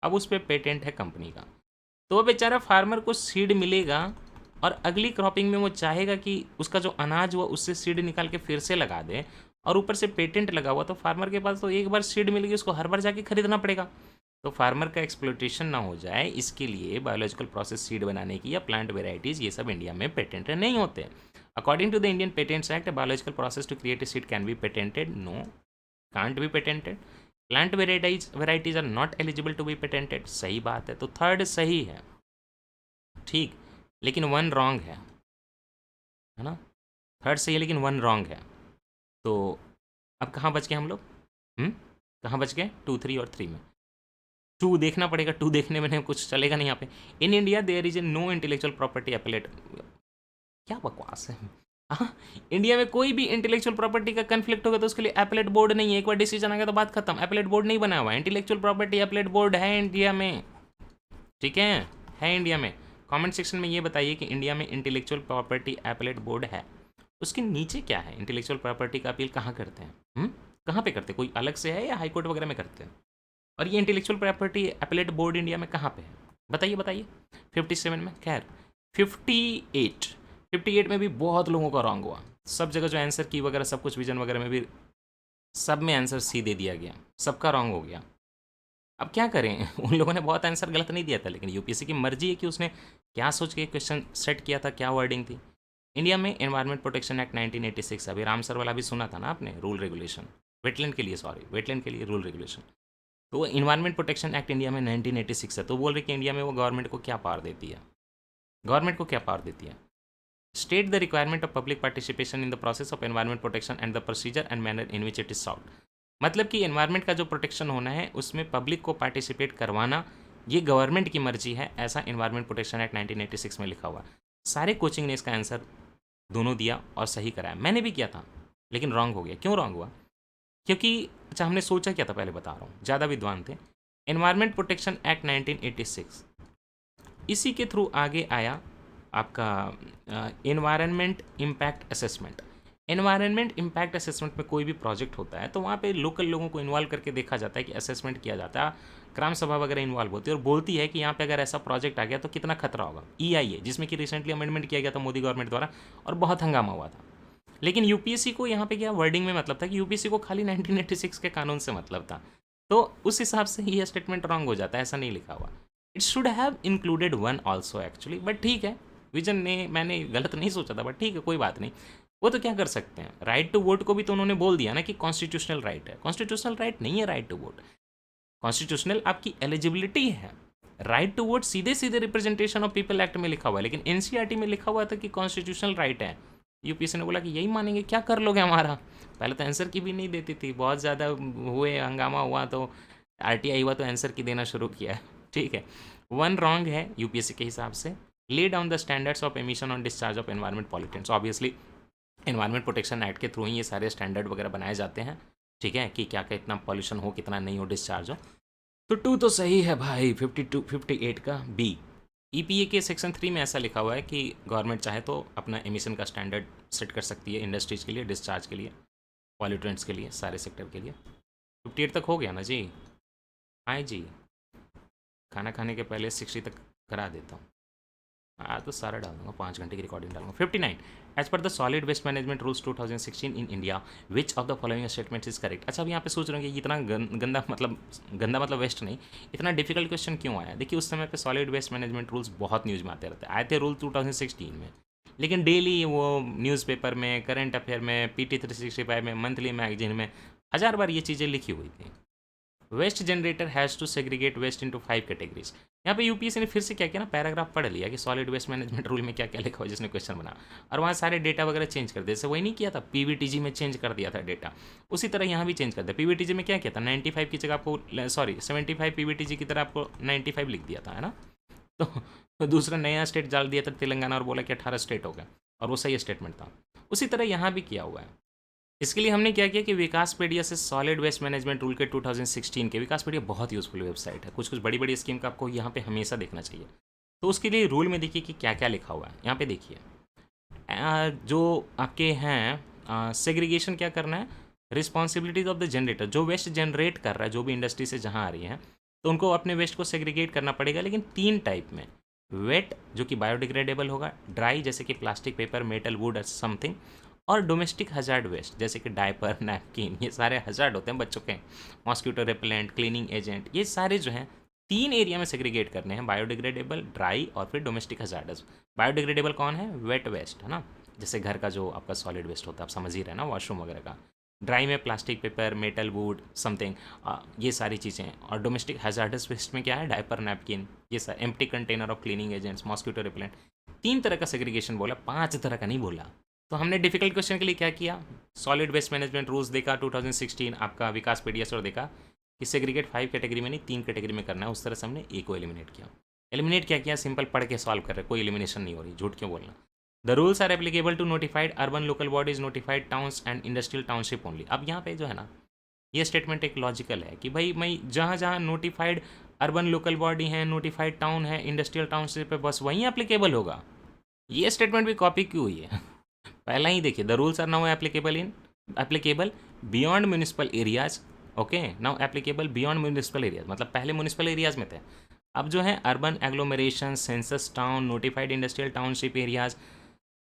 अब उस पर पेटेंट है कंपनी का, तो वो बेचारा फार्मर को सीड मिलेगा और अगली क्रॉपिंग में वो चाहेगा कि उसका जो अनाज हुआ उससे सीड निकाल के फिर से लगा दे, और ऊपर से पेटेंट लगा हुआ, तो फार्मर के पास तो एक बार सीड मिल गई, उसको हर बार जाके खरीदना पड़ेगा। तो फार्मर का एक्सप्लोटेशन ना हो जाए, इसके लिए बायोलॉजिकल प्रोसेस सीड बनाने की या प्लांट वेराइटीज़, ये सब इंडिया में पेटेंट नहीं होते। According to the Indian patents act, biological process to create a seed can be patented, no, can't be patented. Plant varieties are not eligible to be patented, सही बात है, तो third सही है, ठीक, लेकिन 1 रॉन्ग है ना। थर्ड सही है लेकिन 1 रॉन्ग है। तो अब कहाँ बच गए हम लोग? कहाँ बच गए? 2 3 और 3 में। 2 देखना पड़ेगा, 2 देखने में कुछ चलेगा नहीं यहाँ पे। In India there is a no intellectual property appellate, क्या बकवास है। हाँ, इंडिया में कोई भी इंटेलेक्चुअल प्रॉपर्टी का कन्फ्लिक्ट होगा तो उसके लिए एपेलेट बोर्ड नहीं है। एक बार डिसीजन आ गया तो बात खत्म, एपेलेट बोर्ड नहीं बना हुआ है। इंटेलेक्चुअल प्रॉपर्टी एपेलेट बोर्ड है इंडिया में, ठीक है इंडिया में। कमेंट सेक्शन में ये बताइए कि इंडिया में इंटेलेक्चुअल प्रॉपर्टी एपेलेट बोर्ड है। उसके नीचे क्या है? इंटेलेक्चुअल प्रॉपर्टी का अपील कहाँ करते हैं? कहाँ पे करते हैं? कोई अलग से है या हाई कोर्ट वगैरह में करते हैं? और ये intellectual property appellate board India में कहाँ पे है? बताइए बताइए। 57 में, खैर 58 में भी बहुत लोगों का रॉन्ग हुआ। सब जगह जो आंसर की वगैरह सब कुछ विजन वगैरह में भी सब में आंसर सी दे दिया गया, सबका रॉन्ग हो गया। अब क्या करें? उन लोगों ने बहुत आंसर गलत नहीं दिया था, लेकिन यूपीएससी की मर्जी है कि उसने क्या सोच के क्वेश्चन सेट किया था, क्या वर्डिंग थी। इंडिया में एनवायरमेंट प्रोटेक्शन एक्ट 1986, अभी रामसर वाला भी सुना था ना आपने, रूल रेगुलेशन, वेटलैंड के लिए, सॉरी वेटलैंड के लिए रूल रेगुलेशन। तो इन्वायरमेंट प्रोटेक्शन एक्ट इंडिया में 1986 है। तो बोल रहे कि इंडिया में वो गवर्नमेंट को क्या पावर देती है? गवर्नमेंट को क्या पावर देती है? State the requirement of public participation in the process of environment protection and the procedure and manner in which it is solve. मतलब कि एनवायरमेंट का जो प्रोटेक्शन होना है उसमें पब्लिक को पार्टिसिपेट करवाना ये गवर्नमेंट की मर्जी है, ऐसा एनवायरमेंट प्रोटेक्शन एक्ट 1986 में लिखा हुआ। सारे कोचिंग ने इसका आंसर दोनों दिया और सही कराया, मैंने भी किया था लेकिन रॉन्ग हो गया। क्यों रॉन्ग हुआ? क्योंकि अच्छा हमने सोचा क्या था, पहले बता रहा हूँ, ज़्यादा विद्वान थे। एनवायरमेंट प्रोटेक्शन एक्ट 1986, इसी के थ्रू आगे आया आपका environment impact assessment. Environment impact assessment में कोई भी प्रोजेक्ट होता है तो वहाँ पे लोकल लोगों को इन्वॉल्व करके देखा जाता है कि असेसमेंट किया जाता है, ग्राम सभा वगैरह इन्वॉल्व होती है और बोलती है कि यहाँ पे अगर ऐसा प्रोजेक्ट आ गया तो कितना खतरा होगा। EIA, जिसमें कि रिसेंटली अमेंडमेंट किया गया था मोदी गवर्नमेंट द्वारा और बहुत हंगामा हुआ था। लेकिन यूपीएससी को यहाँ पे क्या वर्डिंग में मतलब था कि यूपीएससी को खाली 1986 के कानून से मतलब था, तो उस हिसाब से ये स्टेटमेंट रॉन्ग हो जाता है, ऐसा नहीं लिखा हुआ। It should have included 1 also actually, but ठीक है, विजन ने, मैंने गलत नहीं सोचा था, बट ठीक है कोई बात नहीं। वो तो क्या कर सकते हैं, राइट टू वोट को भी तो उन्होंने बोल दिया ना कि कॉन्स्टिट्यूशनल राइट है। कॉन्स्टिट्यूशनल राइट नहीं है राइट टू वोट, कॉन्स्टिट्यूशनल आपकी एलिजिबिलिटी है। राइट टू वोट सीधे सीधे रिप्रेजेंटेशन ऑफ पीपल एक्ट में लिखा हुआ है, लेकिन एनसीईआरटी में लिखा हुआ था कि कॉन्स्टिट्यूशनल राइट है। यूपीएससी ने बोला कि यही मानेंगे, क्या कर लोगे हमारा। पहले तो आंसर की भी नहीं देती थी, बहुत ज़्यादा हुए, हंगामा हुआ तो RTI हुआ तो आंसर की देना शुरू किया। ठीक है, 1 रॉन्ग है यूपीएससी के हिसाब से। Lay down the standards of emission on discharge of environment pollutants, obviously environment protection act के थ्रू ही ये सारे स्टैंडर्ड वगैरह बनाए जाते हैं, ठीक है, कि क्या क्या इतना पॉल्यूशन हो, कितना नहीं हो, डिस्चार्ज हो। तो 2 तो सही है भाई, 52 58 का बी। ईपीए के सेक्शन 3 में ऐसा लिखा हुआ है कि गवर्नमेंट चाहे तो अपना एमिशन का स्टैंडर्ड सेट कर सकती है इंडस्ट्रीज़ के लिए, डिस्चार्ज के लिए, पॉल्यूटेंट्स के लिए, सारे सेक्टर के लिए। 58 तक हो गया ना जी? हाँ जी, खाना खाने के पहले 60 तक करा देता हूँ। हाँ तो सारा डाल दूंगा, 5 घंटे की रिकॉर्डिंग डालूंगा। 59, as per the solid waste management rules 2016 in India which of the following statement is correct. अच्छा, अब यहाँ पे सोच रहे होंगे ये इतना गंदा मतलब वेस्ट नहीं, इतना डिफिकल्ट क्वेश्चन क्यों आया? देखिए उस समय पे सॉलिड वेस्ट मैनेजमेंट रूल्स बहुत न्यूज़ में आए थे रूल 2016 में, लेकिन डेली वो न्यूज़पेपर में, करंट अफेयर में, PT 365 में, मंथली मैगजीन में 1000 बार ये चीज़ें लिखी हुई थी। Waste generator has to segregate waste into 5 categories. यहाँ पे यूपीएससी ने फिर से क्या किया ना, पैराग्राफ पढ़ लिया कि सॉलिड वेस्ट मैनेजमेंट रूल में क्या क्या लिखा हुआ जिसने क्वेश्चन बना, और वहाँ सारे डेटा वगैरह चेंज कर दिए। जैसे वही नहीं किया था, पीवीटीजी में चेंज कर दिया था डेटा, उसी तरह यहाँ भी चेंज कर दिया। पीवीटीजी में क्या किया था, 95 की जगह आपको, सॉरी 75 पीवीटीजी की तरह आपको 95 लिख दिया था, है ना। तो दूसरा नया स्टेट डाल दिया था तेलंगाना, और बोला कि 18 स्टेट हो गया, और वो सही स्टेटमेंट था। उसी तरह यहाँ भी किया हुआ है। इसके लिए हमने क्या किया कि विकासपीडिया से सॉलिड वेस्ट मैनेजमेंट रूल के 2016 के, विकासपीडिया बहुत यूज़फुल वेबसाइट है, कुछ कुछ बड़ी बड़ी स्कीम का आपको यहाँ पे हमेशा देखना चाहिए। तो उसके लिए रूल में देखिए कि क्या क्या लिखा हुआ है। यहाँ पे देखिए जो आपके हैं सेग्रीगेशन क्या करना है, रिस्पॉन्सिबिलिटीज ऑफ द जनरेटर, जो वेस्ट जनरेट कर रहा है, जो भी इंडस्ट्री से जहाँ आ रही है, तो उनको अपने वेस्ट को सेग्रीगेट करना पड़ेगा, लेकिन 3 टाइप में। वेट जो कि बायोडिग्रेडेबल होगा, ड्राई जैसे कि plastic, paper, metal, would something, और डोमेस्टिक हजार्ड वेस्ट जैसे कि डायपर, नैपकिन, ये सारे हजार्ड होते हैं बच्चों के, मॉस्किटो रिपेलेंट, क्लीनिंग एजेंट, ये सारे जो हैं 3 एरिया में सेग्रीगेट करने हैं, बायोडिग्रेडेबल, ड्राई और फिर डोमेस्टिक हजार्डस। बायोडिग्रेडेबल कौन है, वेट वेस्ट, है ना, जैसे घर का जो आपका सॉलिड वेस्ट होता है, आप समझ ही रहे हैं ना, वॉशरूम वगैरह का। ड्राई में plastic, paper, metal, would something, ये सारी चीज़ें हैं। और डोमेस्टिक हैजार्डस वेस्ट में क्या है, डायपर, नैपकिन, ये सारे empty container of cleaning agents, mosquito repellent. 3 तरह का सेग्रीगेशन बोला, 5 तरह का नहीं बोला। तो हमने डिफिकल्ट क्वेश्चन के लिए क्या किया, सॉलिड वेस्ट मैनेजमेंट रूल्स देखा 2016 आपका विकासपीडिया से, और देखा कि सेग्रीगेट 5 कैटेगरी में नहीं 3 कैटेगरी में करना है। उस तरह से हमने ए को एलिमिनेट किया। एलिमिनेट क्या किया, सिंपल पढ़ के सॉल्व कर रहे, कोई एलिमिनेशन नहीं हो रही, झूठ क्यों बोलना। The rules are applicable to notified urban local bodies, notified towns and industrial township only. अब यहाँ पे जो है ना, ये स्टेटमेंट एक लॉजिकल है कि भाई मैं जहाँ जहाँ नोटिफाइड अर्बन लोकल बॉडी है, नोटिफाइड टाउन है, इंडस्ट्रियल टाउनशिप है, बस वहीं एप्लीकेबल होगा। ये स्टेटमेंट भी कॉपी क्यों हुई है? पहला ही देखिए, the rules are now applicable beyond municipal areas. Okay, now applicable beyond municipal areas, मतलब पहले म्यूनिसिपल एरियाज में थे, अब जो है urban agglomeration, census town, notified industrial township areas,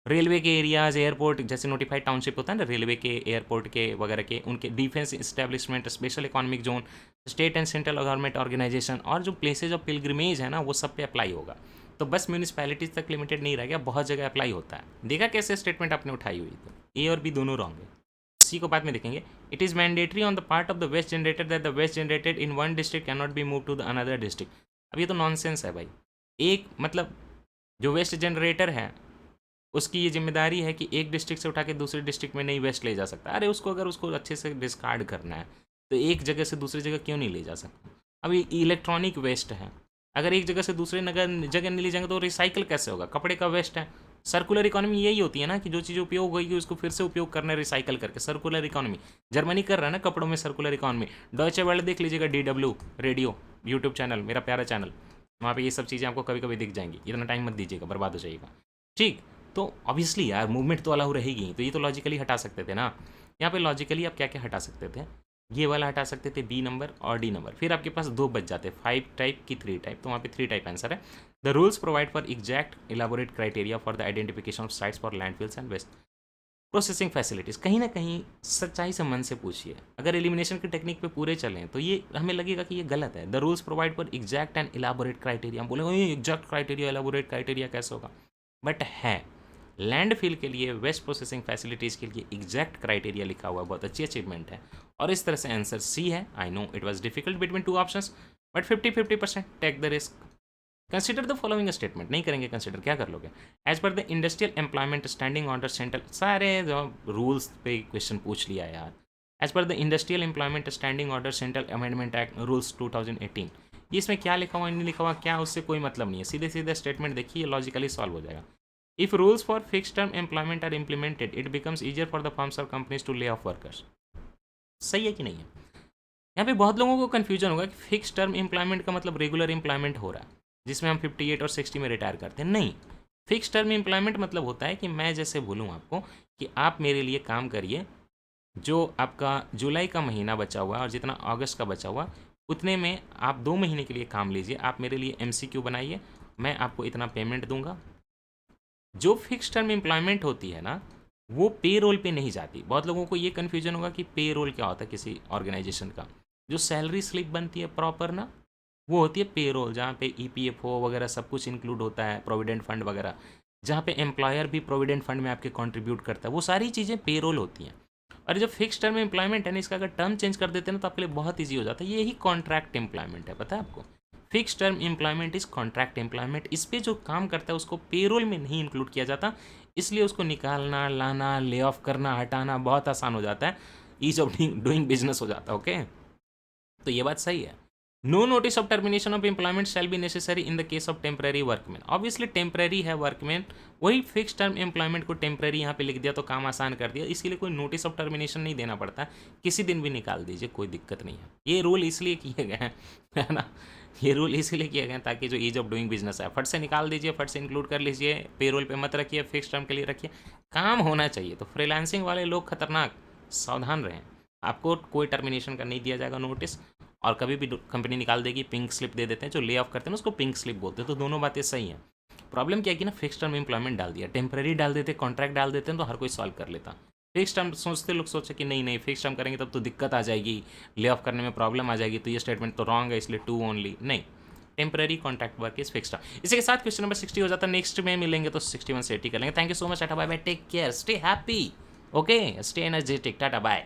railway के एरियाज, एयरपोर्ट, जैसे नोटिफाइड टाउनशिप होता है ना रेलवे के, एयरपोर्ट के वगैरह के, उनके defence establishment, special economic zone, state and central government organisation, और जो प्लेसेज ऑफ पिलग्रिमेज है ना, वो सब पे अप्लाई होगा। तो बस म्यूनिसपैलिटीज तक लिमिटेड नहीं रह गया, बहुत जगह अप्लाई होता है। देखा कैसे स्टेटमेंट आपने उठाई हुई, तो ए और बी दोनों रॉन्ग है। सी को बाद में देखेंगे। It is mandatory on the part of the waste generated that the waste generated in one district can not be move to the another district. अब ये तो नॉनसेंस है भाई। एक मतलब जो वेस्ट जनरेटर है उसकी ये जिम्मेदारी है कि एक डिस्ट्रिक्ट से उठा के दूसरे डिस्ट्रिक्ट में नहीं वेस्ट ले जा सकता। अरे उसको अगर उसको अच्छे से डिस्कार्ड करना है तो एक जगह से दूसरी जगह क्यों नहीं ले जा सकता। अब ये इलेक्ट्रॉनिक वेस्ट है, अगर एक जगह से दूसरे जगह नहीं ले जाएंगे तो रिसाइकल कैसे होगा। कपड़े का वेस्ट है, सर्कुलर इकोनॉमी यही होती है ना कि जो चीज़ उपयोग होगी उसको फिर से उपयोग करना है रिसाइकल करके, सर्कुलर इकोनॉमी। जर्मनी कर रहा है ना कपड़ों में सर्कुलर इकोनॉमी। डॉयचे वेले देख लीजिएगा, DW रेडियो यूट्यूब चैनल, मेरा प्यारा चैनल, वहाँ पे ये सब चीज़ें आपको कभी कभी दिख जाएंगी। इतना टाइम मत दीजिएगा, बर्बाद हो जाएगा। ठीक, तो ऑब्वियसली यार मूवमेंट तो अलाउ रहेगी, तो ये तो लॉजिकली हटा सकते थे ना। यहाँ पे लॉजिकली आप क्या क्या हटा सकते थे, ये वाला हटा सकते थे, बी नंबर और डी नंबर। फिर आपके पास 2 बच जाते, 5 टाइप की 3 टाइप, तो वहाँ पे 3 टाइप आंसर है। The rules provide for exact elaborate criteria for the identification of sites for landfills and waste processing facilities. कहीं ना कहीं सच्चाई से मन से पूछिए, अगर एलिमिनेशन की टेक्निक पे पूरे चलें तो ये हमें लगेगा कि ये गलत है। The rules provide for exact and elaborate criteria, हम बोलेंगे एग्जैक्ट क्राइटेरिया, इलाबोरेट क्राइटेरिया कैसे होगा, बट है। लैंडफिल के लिए, वेस्ट प्रोसेसिंग फैसिलिटीज़ के लिए एग्जैक्ट क्राइटेरिया लिखा हुआ, बहुत अच्छी अचीवमेंट है। और इस तरह से आंसर सी है। I know it was difficult between 2 options, but 50-50% take the risk. Consider the following statement, नहीं करेंगे कंसिडर, क्या कर लोगे। As per the industrial employment standing order central, सारे जो रूल्स पे क्वेश्चन पूछ लिया यार। As per the industrial employment standing order central amendment act rules 2018, ये इसमें क्या लिखा हुआ नहीं लिखा हुआ क्या, उससे कोई मतलब नहीं है। सीधे सीधे स्टेटमेंट देखिए, लॉजिकली सॉल्व हो जाएगा। If rules for fix term employment are implemented it becomes easier for the firms और companies to lay off workers. सही है कि नहीं है? यहाँ पे बहुत लोगों को कन्फ्यूजन होगा कि फिक्स टर्म एम्प्लॉयमेंट का मतलब रेगुलर एम्प्लॉयमेंट हो रहा है जिसमें हम 58 और 60 में रिटायर करते हैं। नहीं, फिक्स टर्म एम्प्लॉयमेंट मतलब होता है कि मैं जैसे बोलूँ आपको कि आप मेरे लिए काम करिए, जो आपका जुलाई का महीना बचा हुआ है और जितना अगस्त का बचा हुआ उतने में आप 2 महीने के लिए काम लीजिए, आप मेरे लिए MCQ बनाइए, मैं आपको इतना पेमेंट दूंगा। जो फिक्स टर्म एम्प्लॉयमेंट होती है ना, वो पे रोल पे नहीं जाती। बहुत लोगों को ये कन्फ्यूजन होगा कि पे रोल क्या होता है किसी ऑर्गेनाइजेशन का। जो सैलरी स्लिप बनती है प्रॉपर ना, वो होती है पे रोल, जहाँ पे EPFO वगैरह सब कुछ इंक्लूड होता है, प्रोविडेंट फंड वगैरह, जहाँ पे एम्प्लॉयर भी प्रोविडेंट फंड में आपके कंट्रीब्यूट करता है, वो सारी चीज़ें पे रोल होती हैं। और जो फिक्स टर्म एम्प्लॉयमेंट है ना, इसका अगर टर्म चेंज कर देते हैं ना तो आपके लिए बहुत ईजी हो जाता है। यही कॉन्ट्रैक्ट एम्प्लॉयमेंट है, पता है आपको? Fix term employment is contract employment. इस पे जो काम करता है उसको पेरोल में नहीं इंक्लूड किया जाता, इसलिए उसको निकालना, लाना, ले ऑफ करना, हटाना बहुत आसान हो जाता है, ईज ऑफ डूइंग बिजनेस हो जाता है। ओके, तो ये बात सही है। No notice of termination of employment shall be necessary in the case of temporary workman. Obviously temporary है वर्कमैन, वही फिक्स टर्म एम्प्लॉयमेंट को टेम्पररी यहाँ पे लिख दिया तो काम आसान कर दिया, इसके लिए कोई नोटिस ऑफ टर्मिनेशन नहीं देना पड़ता, किसी दिन भी निकाल दीजिए, कोई दिक्कत नहीं है। ये रूल इसलिए किए गए हैं, है ना, ये रूल इसलिए किए गए हैं ताकि जो ईज ऑफ डूइंग बिजनेस है फट से निकाल दीजिए, फट से इंक्लूड कर लीजिए, पेरोल पे मत रखिए, फिक्स टर्म के लिए रखिए, काम होना चाहिए। तो फ्रीलांसिंग वाले लोग खतरनाक, सावधान रहें, आपको कोई टर्मिनेशन का नहीं दिया जाएगा नोटिस, और कभी भी कंपनी निकाल देगी, पिंक स्लिप दे देते हैं, जो ले ऑफ करते हैं ना उसको पिंक स्लिप बोलते हैं। तो दोनों बातें सही हैं। प्रॉब्लम क्या है कि ना, फिक्स टर्म एम्प्लॉयमेंट डाल दिया, टेम्पररी डाल देते, कॉन्ट्रैक्ट डाल देते हैं तो हर कोई सॉल्व कर लेता। फिक्स टर्म सोचते लोग सोचे कि नहीं नहीं फिक्स टर्म करेंगे तब तो दिक्कत आ जाएगी, ले ऑफ करने में प्रॉब्लम आ जाएगी, तो ये स्टेटमेंट तो रॉन्ग है, इसलिए 2 ओनली। नहीं, temporary contract work is fix term. इसी के साथ क्वेश्चन नंबर 60 हो जाता है। नेक्स्ट में मिलेंगे तो 61 से 80 कर लेंगे। Thank you so much, tata bye bye, take care, stay happy, okay, stay energetic, tata bye.